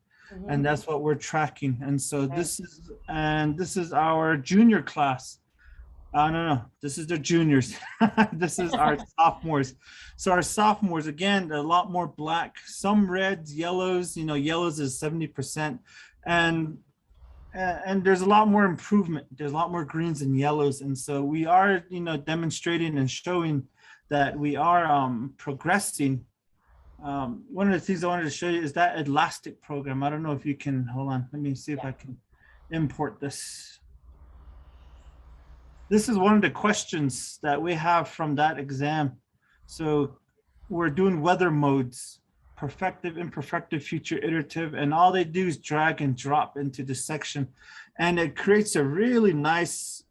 S5: And that's what we're tracking. And so this is our junior class. No, this is the juniors. This is our sophomores. So our sophomores, again, a lot more black, some reds, yellows. Yellows is 70%, and there's a lot more improvement. There's a lot more greens and yellows, and so we are, demonstrating and showing that we are progressing. One of the things I wanted to show you is that Elastic program. I don't know if you can, hold on, let me see if I can import this. This is one of the questions that we have from that exam. So we're doing weather modes, perfective, imperfective, future, iterative, and all they do is drag and drop into the section. And it creates a really nice,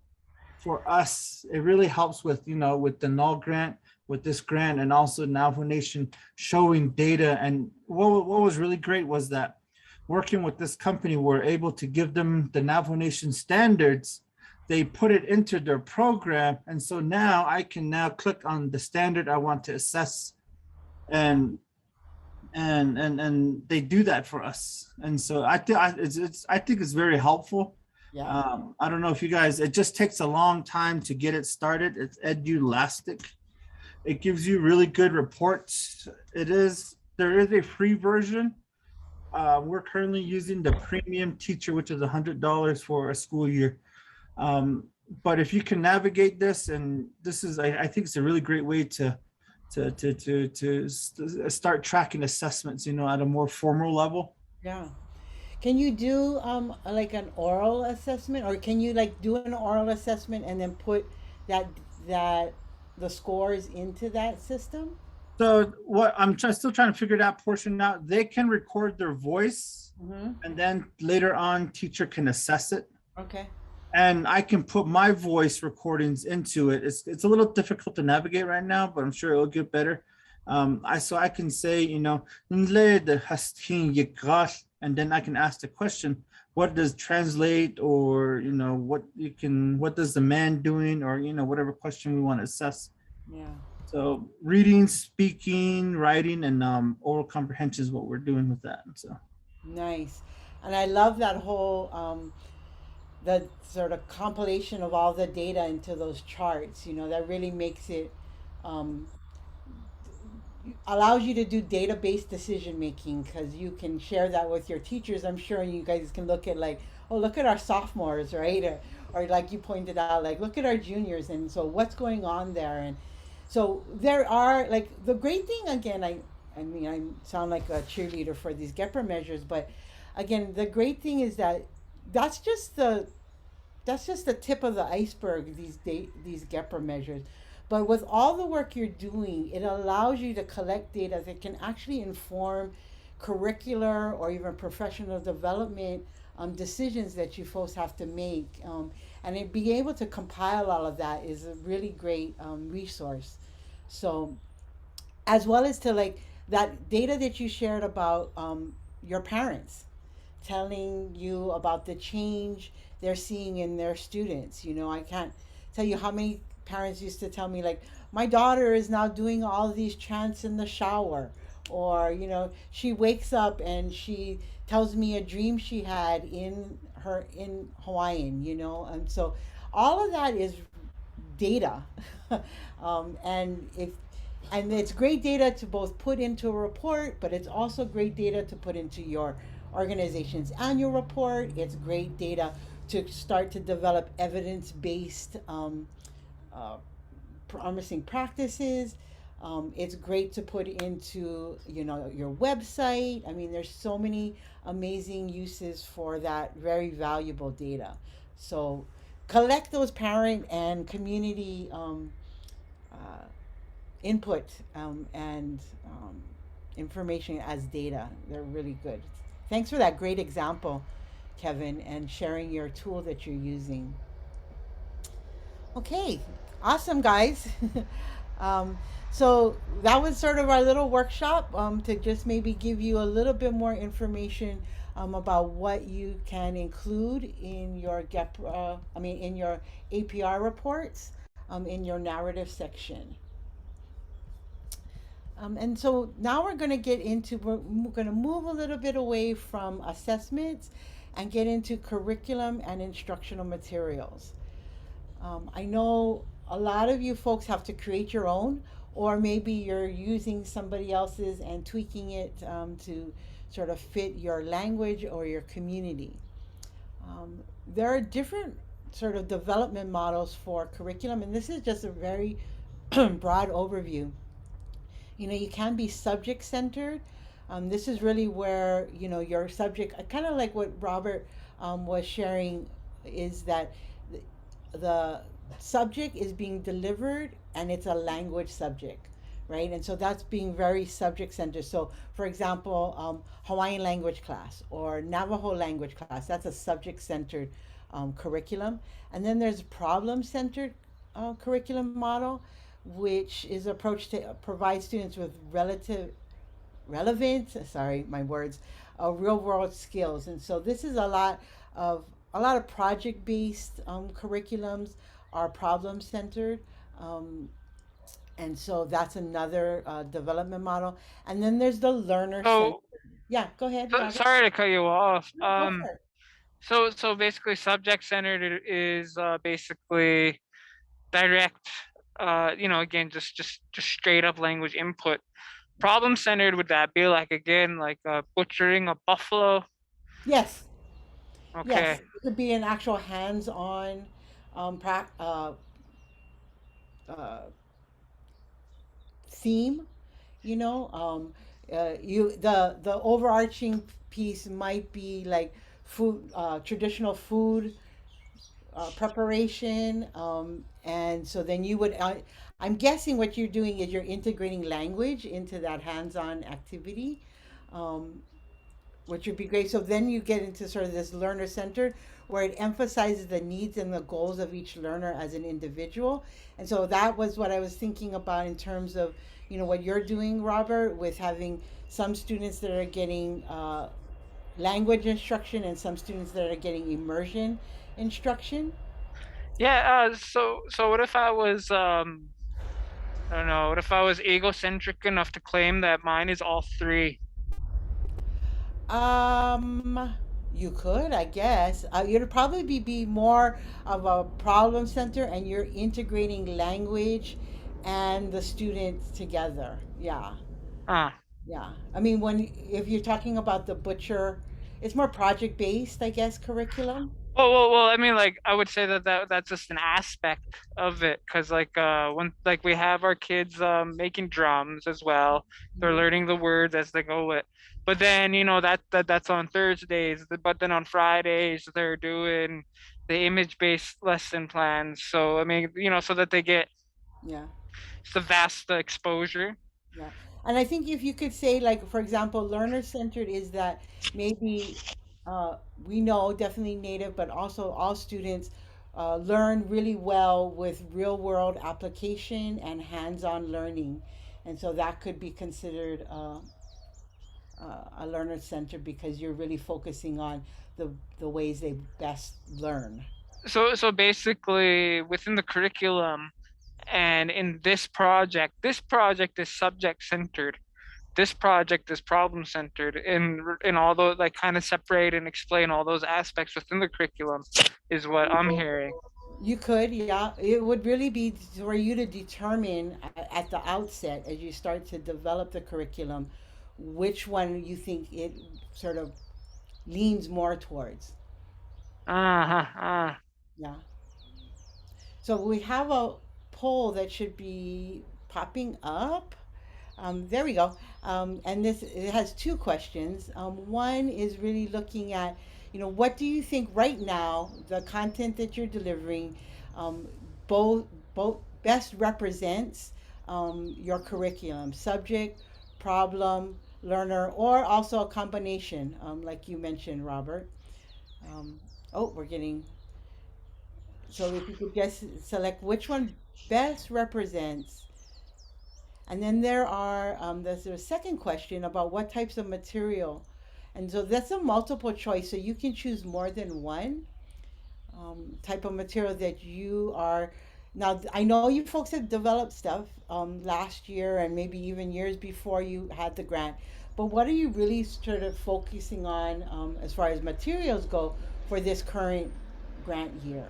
S5: for us, it really helps with, with the NAL grant, with this grant, and also Navajo Nation showing data. And what was really great was that working with this company, we're able to give them the Navajo Nation standards they put it into their program. And so now I can now click on the standard I want to assess, and they do that for us. And so I think I think it's very helpful.
S2: Yeah.
S5: I don't know if you guys, it just takes a long time to get it started. It's Edulastic. It gives you really good reports. There is a free version. We're currently using the premium teacher, which is $100 for a school year. But if you can navigate this, and this is, I think it's a really great way to start tracking assessments, at a more formal level.
S2: Yeah. Can you do like an oral assessment, or can you like do an oral assessment and then put that that the scores into that system?
S5: So what still trying to figure that portion out. They can record their voice,
S2: Mm-hmm.
S5: and then later on, teacher can assess it.
S2: Okay.
S5: And I can put my voice recordings into it. It's a little difficult to navigate right now, but I'm sure it'll get better. I can say, "Nle de hastin yikral," and then I can ask the question, what does translate, or what does the man doing, or whatever question we want to assess.
S2: Yeah.
S5: So reading, speaking, writing, and oral comprehension is what we're doing with that. So
S2: Nice. And I love that whole the sort of compilation of all the data into those charts. That really makes it um, allows you to do database decision making, because you can share that with your teachers. I'm sure you guys can look at like, oh, look at our sophomores, right? Or like you pointed out, like, look at our juniors, and so what's going on there. And so there are, like, the great thing, again, I mean, I sound like a cheerleader for these GEPRA measures, but again, the great thing is that that's just the tip of the iceberg, these GEPRA measures. But with all the work you're doing, it allows you to collect data that can actually inform curricular or even professional development decisions that you folks have to make. And being able to compile all of that is a really great resource. So, as well as to like that data that you shared about your parents telling you about the change they're seeing in their students. I can't tell you how many parents used to tell me, like, my daughter is now doing all these chants in the shower, or she wakes up and she tells me a dream she had in Hawaiian. And so all of that is data. And it's great data to both put into a report, but it's also great data to put into your organization's annual report. It's great data to start to develop evidence-based promising practices. It's great to put into your website. I mean, there's so many amazing uses for that very valuable data. So collect those parent and community input and information as data. They're really good. Thanks for that great example, Kevin, and sharing your tool that you're using. Okay, awesome, guys. um, so that was sort of our little workshop to just maybe give you a little bit more information about what you can include in your in your APR reports in your narrative section. And so now we're going to we're going to move a little bit away from assessments and get into curriculum and instructional materials. I know a lot of you folks have to create your own, or maybe you're using somebody else's and tweaking it to sort of fit your language or your community. There are different sort of development models for curriculum, and this is just a very broad overview. You can be subject centered. This is really where your subject, kind of like what Robert was sharing, is that the subject is being delivered and it's a language subject, right? And so that's being very subject centered. So, for example, Hawaiian language class or Navajo language class, that's a subject centered curriculum. And then there's problem centered curriculum model, which is approach to provide students with relevant, sorry, my words, real world skills. And so this is a lot of a lot of project-based curriculums are problem-centered. Um, and so that's another development model. And then there's the learner center.
S7: So,
S2: Yeah, go ahead, Robert.
S7: sorry to cut you off.
S2: No, go for it.
S7: So basically, subject centered is basically direct. Again, just straight up language input. Problem centered, would that be like, again, like butchering a buffalo?
S2: Yes, yes.
S7: Okay.
S2: It could be an actual hands-on um, pra- uh, uh, theme. You know, the overarching piece might be like food, traditional food preparation, and so then you would. I'm guessing what you're doing is you're integrating language into that hands-on activity. Um, which would be great. So then you get into sort of this learner centered where it emphasizes the needs and the goals of each learner as an individual. And so that was what I was thinking about in terms of, what you're doing, Robert, with having some students that are getting language instruction and some students that are getting immersion instruction.
S7: Yeah. So what if I was I don't know. What if I was egocentric enough to claim that mine is all three?
S2: You could, I guess. You'd probably be more of a problem center, and you're integrating language and the students together. Yeah,
S7: Ah.
S2: yeah. I mean, if you're talking about the butcher, it's more project based, I guess, curriculum.
S7: Well. I mean, like, I would say that's just an aspect of it, because like when like we have our kids making drums as well. They're
S2: Mhm.
S7: learning the words as they go it. But then that's on Thursdays. But then on Fridays they're doing the image-based lesson plans. So I mean, so that they get
S2: Yeah.
S7: the vast exposure.
S2: Yeah. And I think if you could say, like, for example, learner centered is that maybe we know definitely native, but also all students learn really well with real world application and hands on learning. And so that could be considered a learner center because you're really focusing on the ways they best learn.
S7: So basically, within the curriculum and in this project is subject centered. This project is problem centered, in all those, like, kind of separate and explain all those aspects within the curriculum is what I'm hearing.
S2: You could, yeah. It would really be for you to determine at the outset as you start to develop the curriculum which one you think it sort of leans more towards.
S7: Uh-huh.
S2: Yeah. So we have a poll that should be popping up. There we go. And this it has two questions. One is really looking at, what do you think right now the content that you're delivering, um, both both best represents your curriculum, subject, problem, learner, or also a combination, like you mentioned, Robert. Um, oh, we're getting. So if you could just select which one best represents. And then there's a second question about what types of material. And so that's a multiple choice. So you can choose more than one type of material that you are. Now, I know you folks have developed stuff last year and maybe even years before you had the grant. But what are you really sort of focusing on as far as materials go for this current grant year?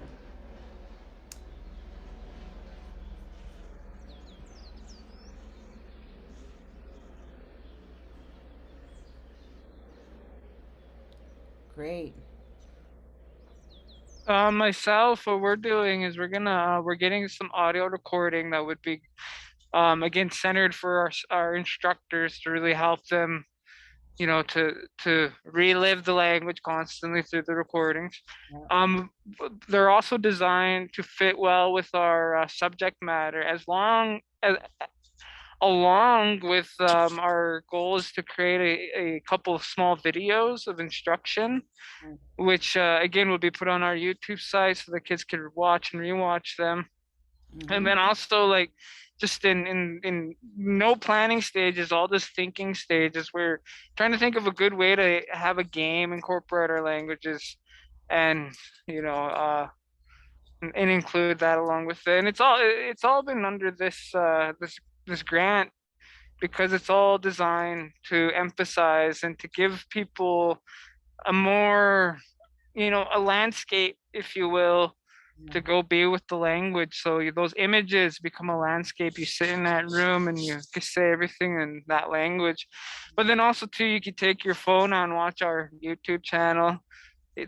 S2: Great.
S7: Myself, what we're doing is we're getting some audio recording that would be again centered for our instructors to really help them, to relive the language constantly through the recordings.
S2: Yeah.
S7: They're also designed to fit well with our subject matter, as long as along with our goal is to create a couple of small videos of instruction,
S2: Right.
S7: which again will be put on our YouTube site so the kids can watch and rewatch them. And
S2: Mm-hmm.
S7: then also, like, just in no planning stages, all this thinking stages, we're trying to think of a good way to have a game incorporate our languages. and and include that along with it. And it's all been under this grant, because it's all designed to emphasize and to give people a more, a landscape, if you will, to go be with the language. So those images become a landscape. You sit in that room and you can say everything in that language. But then also too, you could take your phone out and watch our YouTube channel,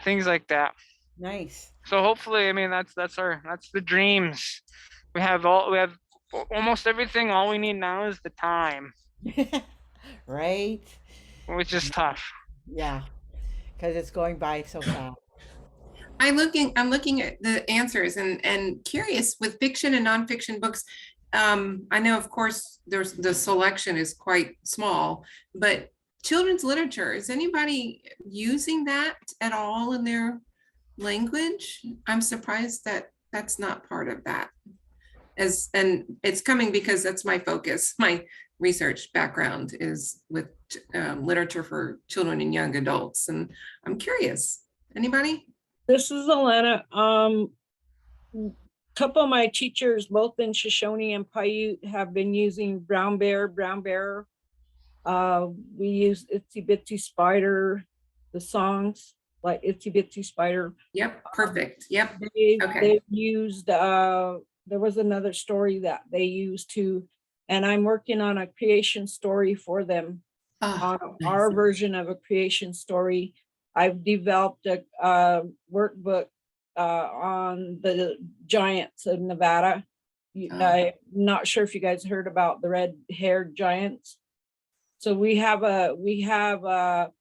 S7: things like that.
S2: Nice.
S7: So hopefully, I mean, that's the dreams. We have almost everything. All we need now is the time,
S2: Right?
S7: which is tough.
S2: Yeah, because it's going by so fast.
S4: I'm looking at the answers and curious with fiction and nonfiction books. I know, of course, there's the selection is quite small, but children's literature, is anybody using that at all in their language? I'm surprised that that's not part of that. And it's coming because that's my focus. My research background is with literature for children and young adults, and I'm curious. Anybody?
S8: This is Alana. Couple of my teachers, both in Shoshone and Paiute, have been using Brown Bear. We use Itsy Bitsy Spider, the songs like Itsy Bitsy Spider.
S4: Yep, perfect. Yep. Okay.
S8: They've used, there was another story that they used too, and I'm working on a creation story for them.
S4: Oh,
S8: Our
S4: nice.
S8: version of a creation story. I've developed a workbook on the giants of Nevada. I'm not sure if you guys heard about the red-haired giants. So we have a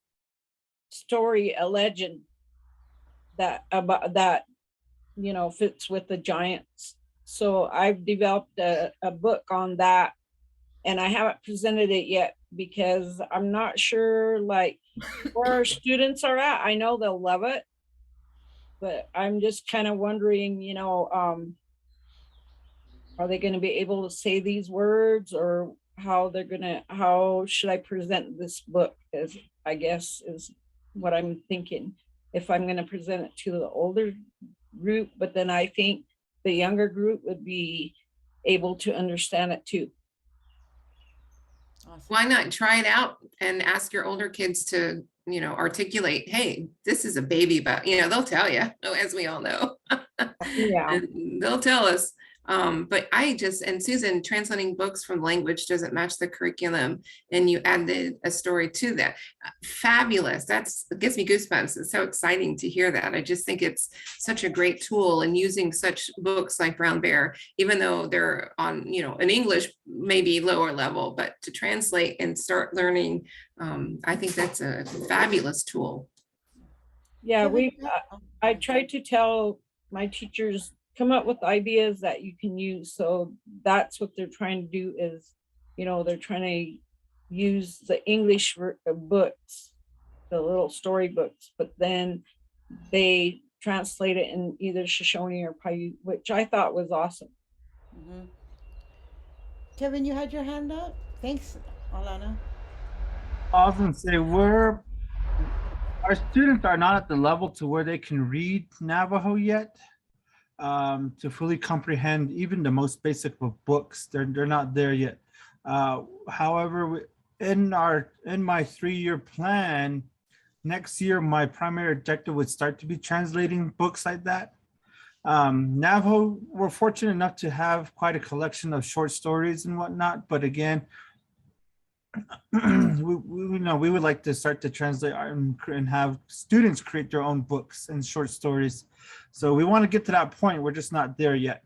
S8: story, a legend that fits with the giants. So I've developed a book on that, and I haven't presented it yet because I'm not sure like where our students are at. I know they'll love it, but I'm just kind of wondering, are they going to be able to say these words, or how should I present this book, as I guess is what I'm thinking, if I'm going to present it to the older group, but then I think the younger group would be able to understand it too.
S2: Awesome.
S4: Why not try it out and ask your older kids to, articulate, hey, this is a baby, but they'll tell you, as we all know.
S8: Yeah.
S4: They'll tell us. But and Susan, translating books from language doesn't match the curriculum, and you added a story to that. Fabulous. It gives me goosebumps. It's so exciting to hear that. I just think it's such a great tool, and using such books like Brown Bear, even though they're on, in English, maybe lower level, but to translate and start learning, I think that's a fabulous tool.
S8: Yeah, I tried to tell my teachers, come up with ideas that you can use. So that's what they're trying to do is, they're trying to use the English books, the little story books, but then they translate it in either Shoshone or Paiute, which I thought was awesome.
S2: Mm-hmm. Kevin, you had your hand up. Thanks, Alana.
S5: I was gonna say our students are not at the level to where they can read Navajo yet. To fully comprehend even the most basic of books. They're not there yet. However, in my 3-year plan, next year, my primary objective would start to be translating books like that. Navajo, we're fortunate enough to have quite a collection of short stories and whatnot, but again, we would like to start to translate and have students create their own books and short stories. So we want to get to that point. We're just not there yet.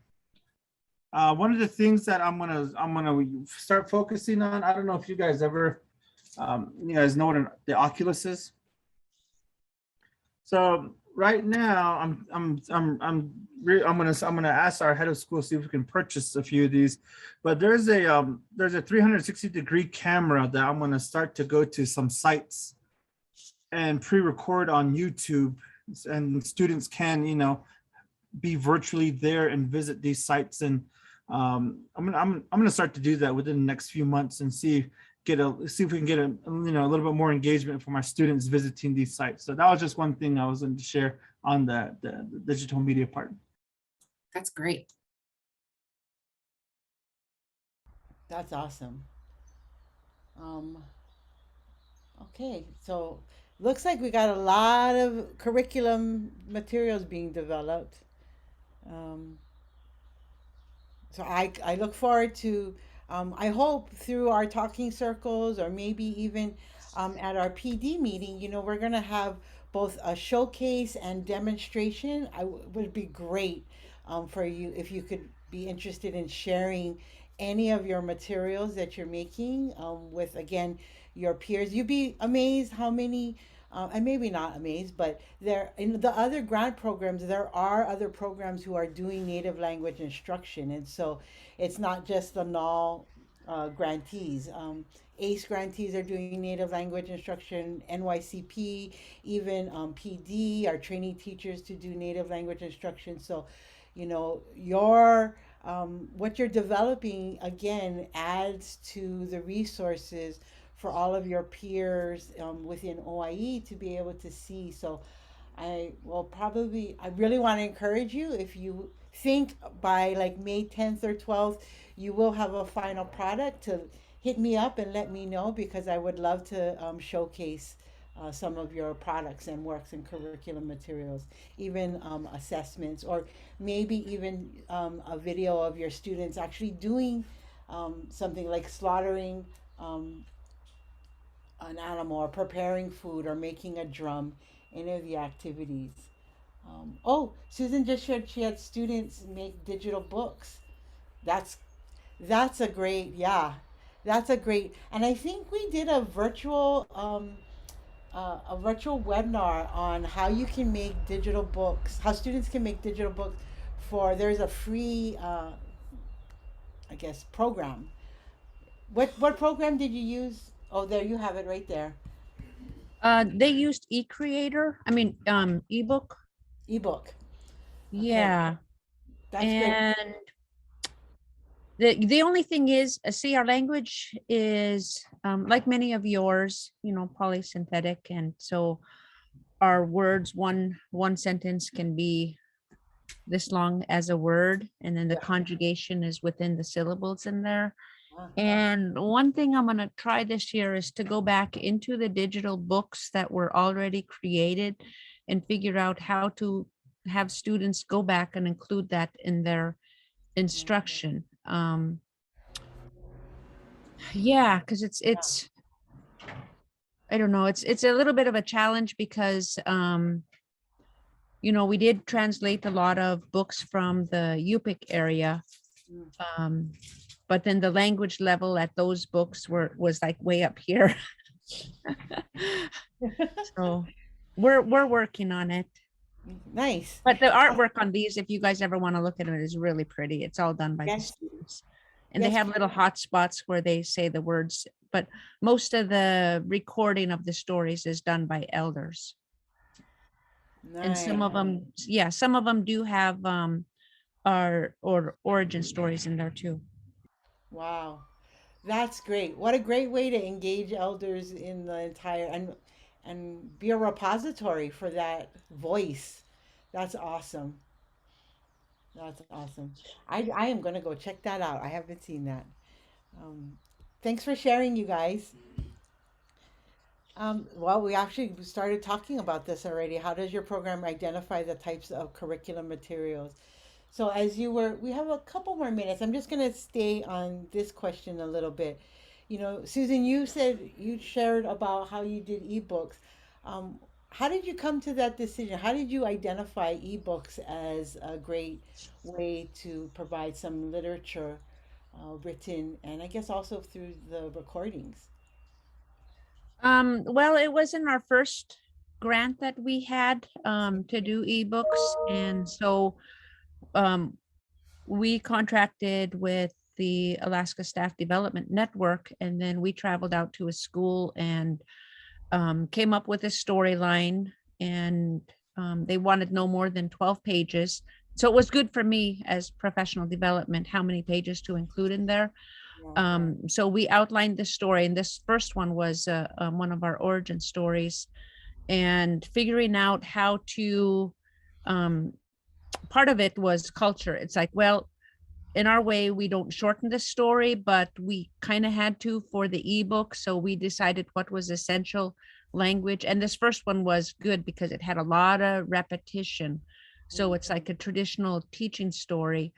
S5: One of the things that I'm gonna start focusing on. I don't know if you guys ever, you guys know what the Oculus is. So right now, I'm gonna ask our head of school, see if we can purchase a few of these. But there's a 360-degree camera that I'm gonna start to go to some sites and pre-record on YouTube, and students can be virtually there and visit these sites. And I'm gonna start to do that within the next few months and see see if we can get a little bit more engagement from our students visiting these sites. So that was just one thing I was going to share on the digital media part.
S4: That's great.
S2: That's awesome. Okay, so looks like we got a lot of curriculum materials being developed. Um, so I look forward to, I hope through our talking circles or maybe even at our PD meeting, we're going to have both a showcase and demonstration. Would be great for you if you could be interested in sharing any of your materials that you're making with, again, your peers. You'd be amazed how many and maybe not amazed, but there in the other grant programs, there are other programs who are doing native language instruction, and so it's not just the NAL grantees. ACE grantees are doing native language instruction. NYCP, even PD are training teachers to do native language instruction. So, your what you're developing again adds to the resources for all of your peers within OIE to be able to see. So I really want to encourage you, if you think by like May 10th or 12th, you will have a final product, to hit me up and let me know, because I would love to showcase some of your products and works and curriculum materials, even assessments, or maybe even a video of your students actually doing something like slaughtering an animal, or preparing food, or making a drum, any of the activities. Oh, Susan just shared she had students make digital books. That's that's a great, yeah, that's a great. And I think we did a virtual webinar on how you can make digital books, how students can make digital books. There's a free, I guess, program. What program did you use? Oh, there you have it right there.
S6: They used eCreator, ebook.
S2: Ebook.
S6: Yeah.
S2: That's great.
S6: And the only thing is, see, our language is like many of yours, polysynthetic, and so our words, one sentence can be this long as a word, and then the
S2: Yeah.
S6: conjugation is within the syllables in there.
S2: Ah,
S6: And one thing I'm going to try this year is to go back into the digital books that were already created and figure out how to have students go back and include that in their instruction. Yeah, because it's I don't know, it's a little bit of a challenge because we did translate a lot of books from the UPIC area.
S2: Mm.
S6: But then the language level at those books was like way up here. So we're working on it.
S2: Nice.
S6: But the artwork on these, if you guys ever want to look at it, is really pretty. It's all done by the
S2: Yes.
S6: students. And they
S2: Yes,
S6: have little hot spots where they say the words, but most of the recording of the stories is done by elders. And some
S2: Nice.
S6: of them, yeah, some of them do have our or origin stories in there too.
S2: Wow. That's great. What a great way to engage elders in the entire, and be a repository for that voice. That's awesome. That's awesome. I am gonna go check that out. I haven't seen that. Um, Thanks for sharing, you guys. Well, we actually started talking about this already. How does your program identify the types of curriculum materials? So we have a couple more minutes. I'm just going to stay on this question a little bit. Susan, you said you shared about how you did ebooks. How did you come to that decision? How did you identify ebooks as a great way to provide some literature written, and I guess also through the recordings?
S6: Well, it was in our first grant that we had to do ebooks, and so um, we contracted with the Alaska Staff Development Network, and then we traveled out to a school and came up with a storyline, and they wanted no more than 12 pages. So it was good for me as professional development, how many pages to include in there. So we outlined the story, and this first one was one of our origin stories, and figuring out how to, part of it was culture. It's like, well, in our way, we don't shorten the story, but we kind of had to for the ebook. So we decided what was essential language. And this first one was good because it had a lot of repetition. So it's like a traditional teaching story.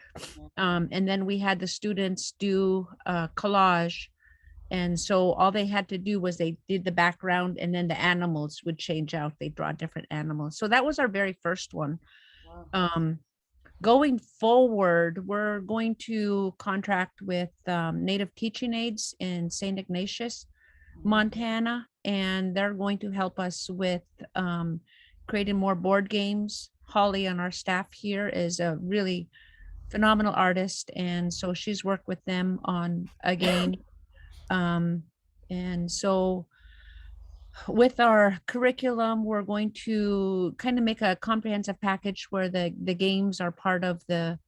S6: And then we had the students do a collage. And so all they had to do was they did the background, and then the animals would change out. They draw different animals. So that was our very first one. Going forward, we're going to contract with Native Teaching Aids in St. Ignatius, Montana, and they're going to help us with creating more board games. Holly on our staff here is a really phenomenal artist, and so she's worked with them on a game. And so with our curriculum, we're going to kind of make a comprehensive package where the games are part of the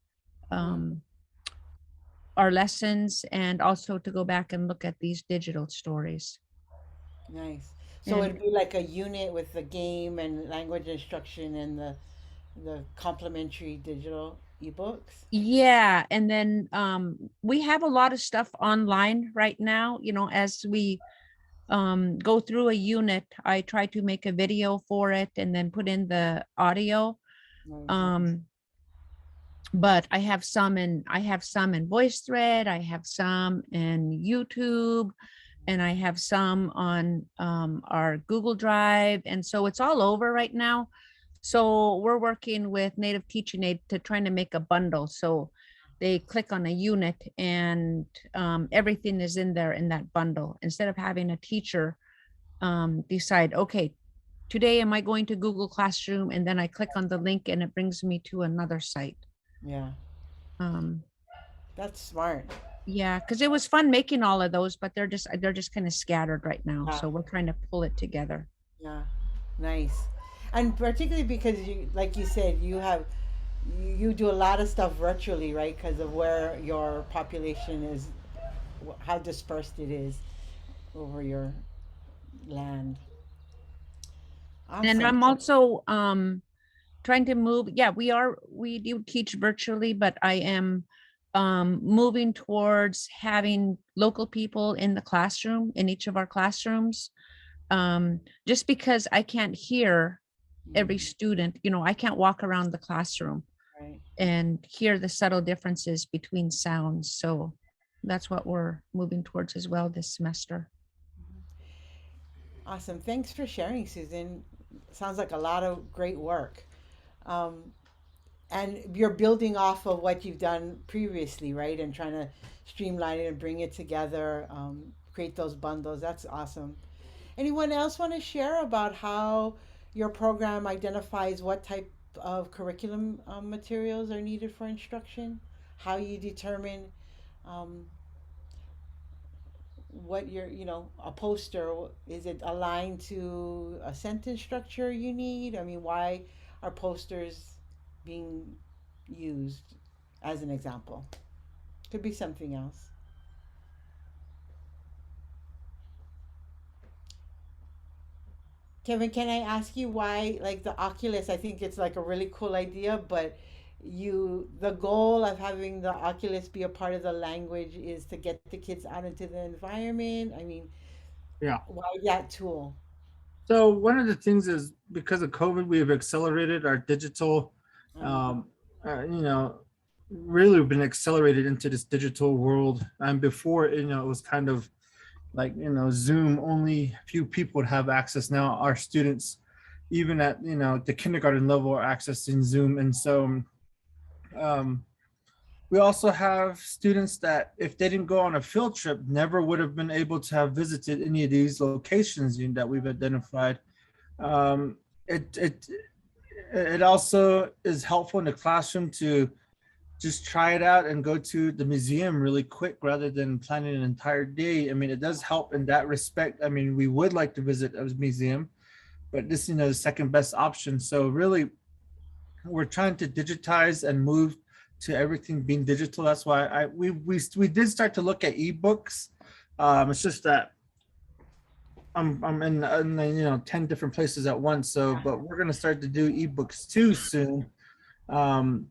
S6: our lessons, and also to go back and look at these digital stories.
S2: Nice. So
S6: And-
S2: it'd be like a unit with the game and language instruction and the complementary digital ebooks.
S6: Yeah, and then we have a lot of stuff online right now. You know, as we go through a unit, I try to make a video for it and then put in the audio.
S2: Nice.
S6: But I have some in VoiceThread, I have some in YouTube, and I have some on our Google Drive, and so it's all over right now. So we're working with Native Teaching Aid to trying to make a bundle. So they click on a unit, and everything is in there in that bundle, instead of having a teacher decide, okay, today am I going to Google Classroom, and then I click on the link and it brings me to another site.
S2: Yeah,
S6: Um,
S2: that's smart.
S6: yeah, because it was fun making all of those, but they're just kind of scattered right now.
S2: Yeah.
S6: So we're trying to pull it together.
S2: Yeah, nice. And particularly because you, like you said, you do a lot of stuff virtually, right? Because of where your population is, how dispersed it is over your land.
S6: And
S2: Awesome.
S6: I'm also trying to move. Yeah, we do teach virtually, but I am moving towards having local people in the classroom, in each of our classrooms. Just because I can't hear every student, you know, I can't walk around the classroom
S2: Right.
S6: and hear the subtle differences between sounds. So that's what we're moving towards as well this semester.
S2: Awesome. Thanks for sharing, Susan. Sounds like a lot of great work. Um, and you're building off of what you've done previously, right? And trying to streamline it and bring it together, create those bundles. That's awesome. Anyone else want to share about how your program identifies what type of curriculum materials are needed for instruction? How you determine um, what your, a poster, is it aligned to a sentence structure you need? I mean, why are posters being used as an example? Could be something else. Kevin, can I ask you why, like the Oculus, I think it's like a really cool idea, but the goal of having the Oculus be a part of the language is to get the kids out into the environment. I mean,
S5: Yeah.
S2: why that tool?
S5: So one of the things is because of COVID, we have accelerated our digital, um, you know, really been accelerated into this digital world. And before, it was kind of like, Zoom, only a few people would have access. Now our students, even at, the kindergarten level, are accessing Zoom. And so we also have students that if they didn't go on a field trip, never would have been able to have visited any of these locations that we've identified. Um, it, it, it also is helpful in the classroom to just try it out and go to the museum really quick rather than planning an entire day. I mean, it does help in that respect. I mean, we would like to visit a museum, but this, the second best option. So really, we're trying to digitize and move to everything being digital. That's why we did start to look at ebooks. It's just that I'm in 10 different places at once. So, but we're gonna start to do ebooks too soon. Um,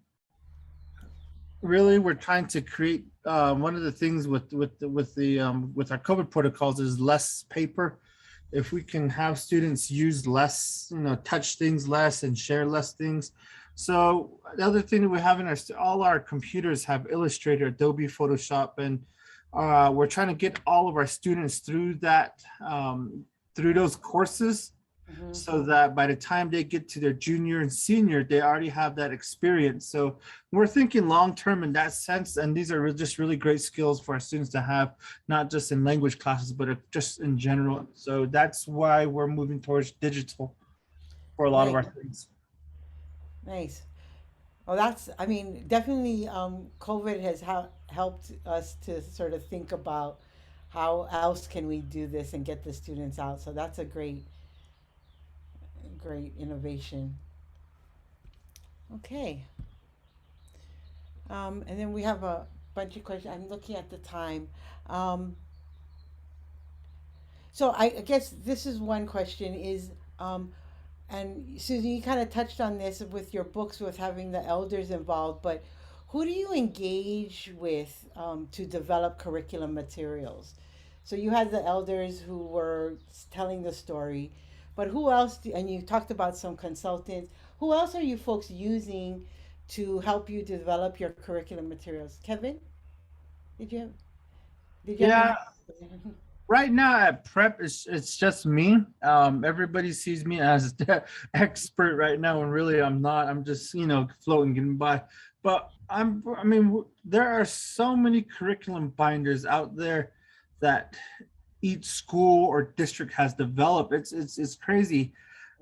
S5: Really, we're trying to create one of the things with our COVID protocols is less paper. If we can have students use less, touch things less and share less things. So the other thing that we have in all our computers have Illustrator, Adobe Photoshop, and we're trying to get all of our students through that, through those courses, so that by the time they get to their junior and senior, they already have that experience. So we're thinking long-term in that sense. And these are just really great skills for our students to have, not just in language classes, but just in general. So that's why we're moving towards digital for a lot of our
S2: Right.
S5: things.
S2: Nice. Well, I mean, definitely COVID has helped us to sort of think about how else can we do this and get the students out. So that's a great innovation. Okay. And then we have a bunch of questions. I'm looking at the time. Um, so I guess this is one question is, and Susan, you kind of touched on this with your books with having the elders involved, but who do you engage with to develop curriculum materials? So you had the elders who were telling the story, but who else, and you talked about some consultants, who else are you folks using to help you develop your curriculum materials? Kevin, did you have, did you have your
S5: Yeah,
S2: hand?
S5: right now at prep, it's just me. Everybody sees me as the expert right now, and really I'm not. I'm just floating, getting by. But I mean, there are so many curriculum binders out there that each school or district has developed. It's crazy.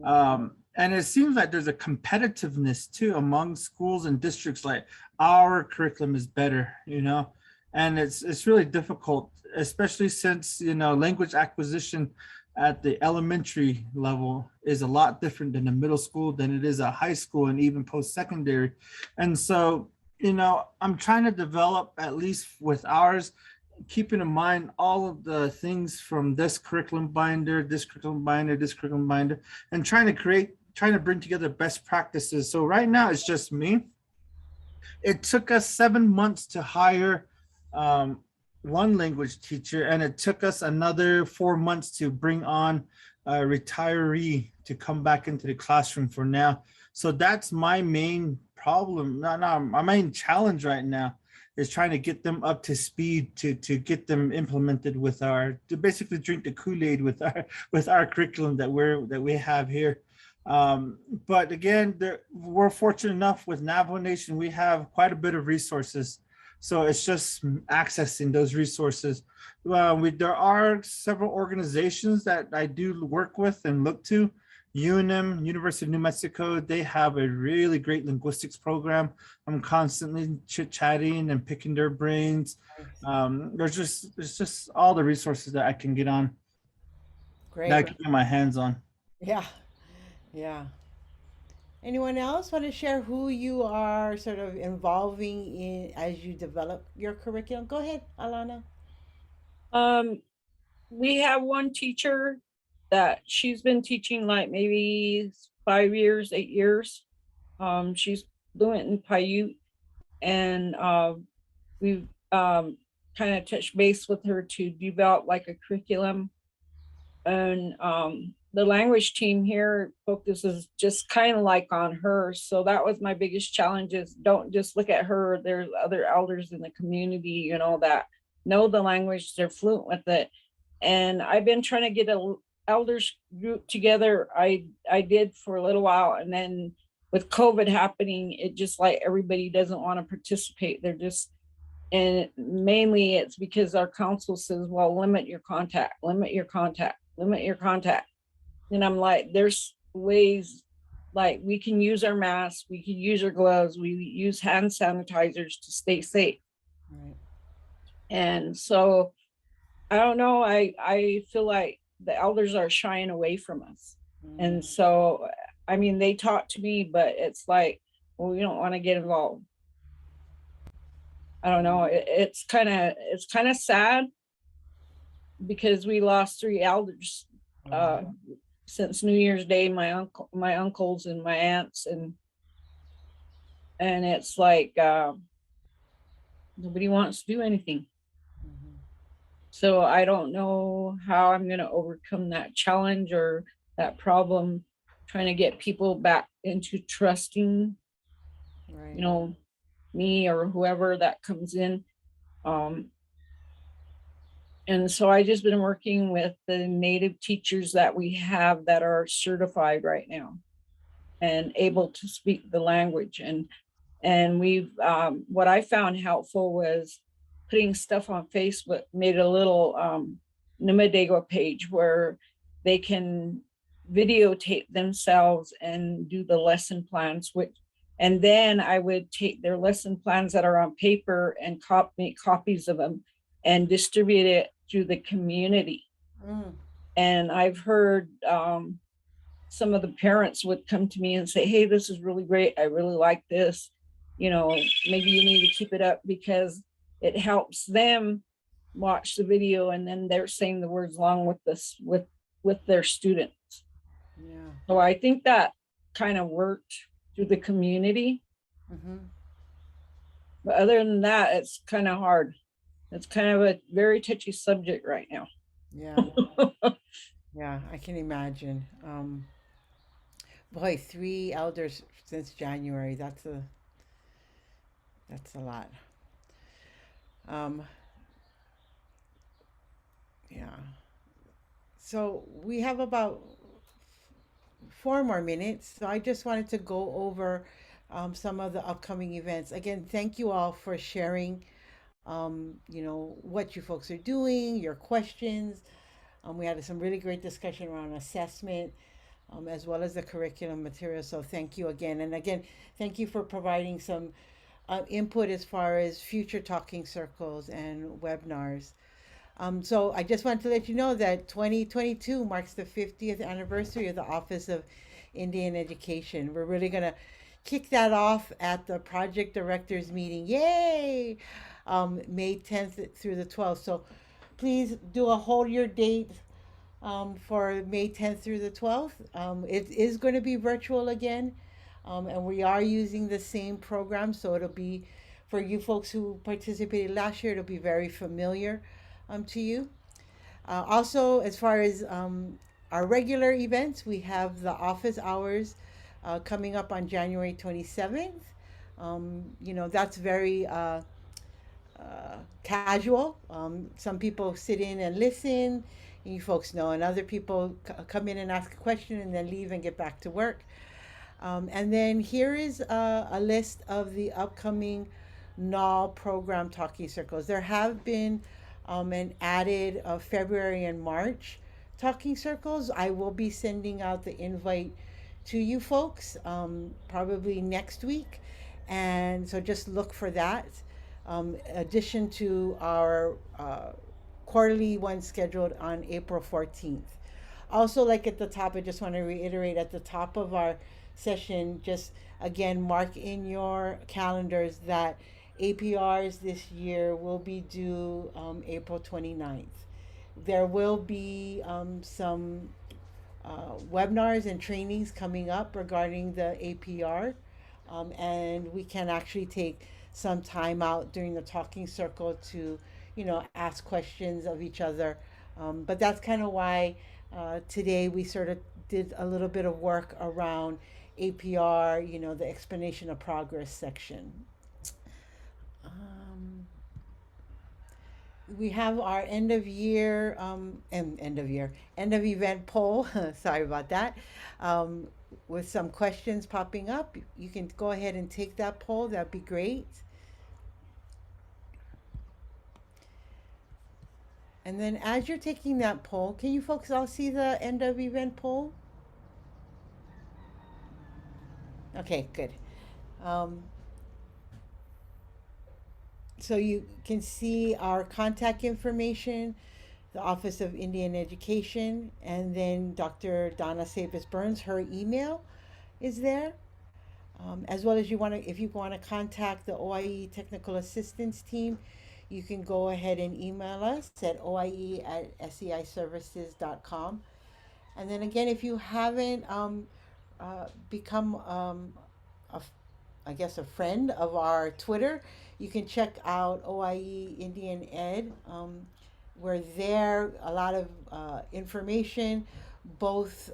S5: And it seems like there's a competitiveness too among schools and districts, like our curriculum is better, and it's really difficult, especially since language acquisition at the elementary level is a lot different than the middle school than it is at high school and even post-secondary. And so I'm trying to develop, at least with ours, keeping in mind all of the things from this curriculum binder, this curriculum binder, this curriculum binder, and trying to bring together best practices. So right now it's just me. It took us 7 months to hire one language teacher, and it took us another 4 months to bring on a retiree to come back into the classroom for now. So that's my main problem. My main challenge right now is trying to get them up to speed to get them implemented to basically drink the Kool-Aid with our curriculum that we have here. But again, we're fortunate enough with Navajo Nation, we have quite a bit of resources. So it's just accessing those resources. There are several organizations that I do work with and look to. UNM, University of New Mexico, they have a really great linguistics program. I'm constantly chit-chatting and picking their brains. There's just all the resources that I can get on, that I
S2: Great.
S5: can get my hands on.
S2: Yeah. Yeah. Anyone else want to share who you are sort of involving in as you develop your curriculum? Go ahead, Alana.
S8: Um, we have one teacher that she's been teaching like maybe 5 years, 8 years. She's fluent in Paiute, and we've kind of touched base with her to develop like a curriculum. And the language team here focuses just kind of like on her. So that was my biggest challenge, is don't just look at her. There's other elders in the community, that know the language, they're fluent with it. And I've been trying to get a elders group together. I did for a little while, and then with COVID happening, it just like everybody doesn't want to participate. They're just, and mainly it's because our council says, well, limit your contact, limit your contact, limit your contact. And I'm like, there's ways, like we can use our masks, we can use our gloves, we use hand sanitizers to stay safe.
S2: Right.
S8: And so I don't know, I feel like the elders are shying away from us. And so, I mean, they talk to me, but it's like, well, we don't want to get involved. I don't know. It's kind of sad because we lost 3 elders since New Year's Day. My uncles, and my aunts, and it's like nobody wants to do anything.
S2: Mhm.
S8: So I don't know how I'm going to overcome that challenge or that problem, trying to get people back into trusting,
S2: Right.
S8: you know, me or whoever that comes in. And so I just been working with the native teachers that we have that are certified right now and able to speak the language. And we've what I found helpful was putting stuff on Facebook, made a little Nimadego page where they can videotape themselves and do the lesson plans, and then I would take their lesson plans that are on paper and make copies of them and distribute it through the community.
S2: Mm.
S8: And I've heard some of the parents would come to me and say, hey, this is really great. I really like this. You know, maybe you need to keep it up because it helps them watch the video and then they're saying the words along with this with their students.
S2: Yeah.
S8: So I think that kind of worked through the community.
S2: Mm-hmm.
S8: But other than that, it's kind of hard. It's kind of a very touchy subject right now.
S2: Yeah. Yeah, I can imagine. Boy, 3 elders since January. That's a lot. Um, yeah. So we have about 4 more minutes. So I just wanted to go over some of the upcoming events. Again, thank you all for sharing, what you folks are doing, your questions. We had some really great discussion around assessment, as well as the curriculum material. So thank you again. And again, thank you for providing some input as far as future talking circles and webinars. So I just want to let you know that 2022 marks the 50th anniversary of the Office of Indian Education. We're really going to kick that off at the project directors meeting. Yay! May 10th through the 12th. So please do a hold your date for May 10th through the 12th. It is going to be virtual again, and we are using the same program, so it'll be for you folks who participated last year, it'll be very familiar to you. Also, as far as our regular events, we have the office hours coming up on January 27th. That's very casual. Some people sit in and listen, you folks know, and other people come in and ask a question and then leave and get back to work. And then here is a list of the upcoming NAL program talking circles. There have been an added February and March talking circles. I will be sending out the invite to you folks probably next week. And so just look for that. Addition to our quarterly one scheduled on April 14th. Also, like at the top, I just want to reiterate at the top of our session, just again, mark in your calendars that APRs this year will be due April 29th. There will be some webinars and trainings coming up regarding the APR, and we can actually take some time out during the talking circle to, ask questions of each other. But that's kind of why today we sort of did a little bit of work around APR, the explanation of progress section. We have our end of event poll. Sorry about that. With some questions popping up, you can go ahead and take that poll. That'd be great. And then as you're taking that poll, can you folks all see the end of event poll? Okay, good. So you can see our contact information, the Office of Indian Education, and then Dr. Donna Sapis Burns, her email is there. As well as if you want to contact the OIE Technical Assistance Team, you can go ahead and email us at oie@seiservices.com. And then again, if you haven't become a I guess a friend of our Twitter, you can check out OIE Indian Ed. We're there, a lot of information, both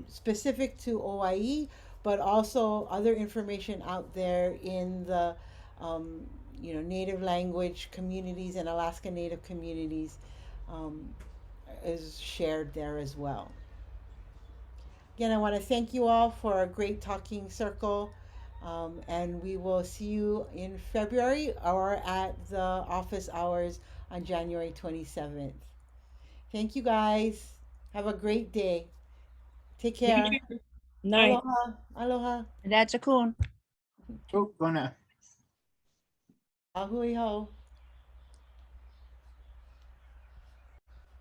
S2: specific to OIE, but also other information out there in the Native language communities and Alaska Native communities um, is shared there as well. Again, I want to thank you all for a great talking circle. And we will see you in February or at the office hours on January 27th. Thank you guys. Have a great day. Take care.
S8: Night.
S2: Aloha. Aloha.
S6: That's a cool.
S5: Oh, gonna.
S2: Ahui ho.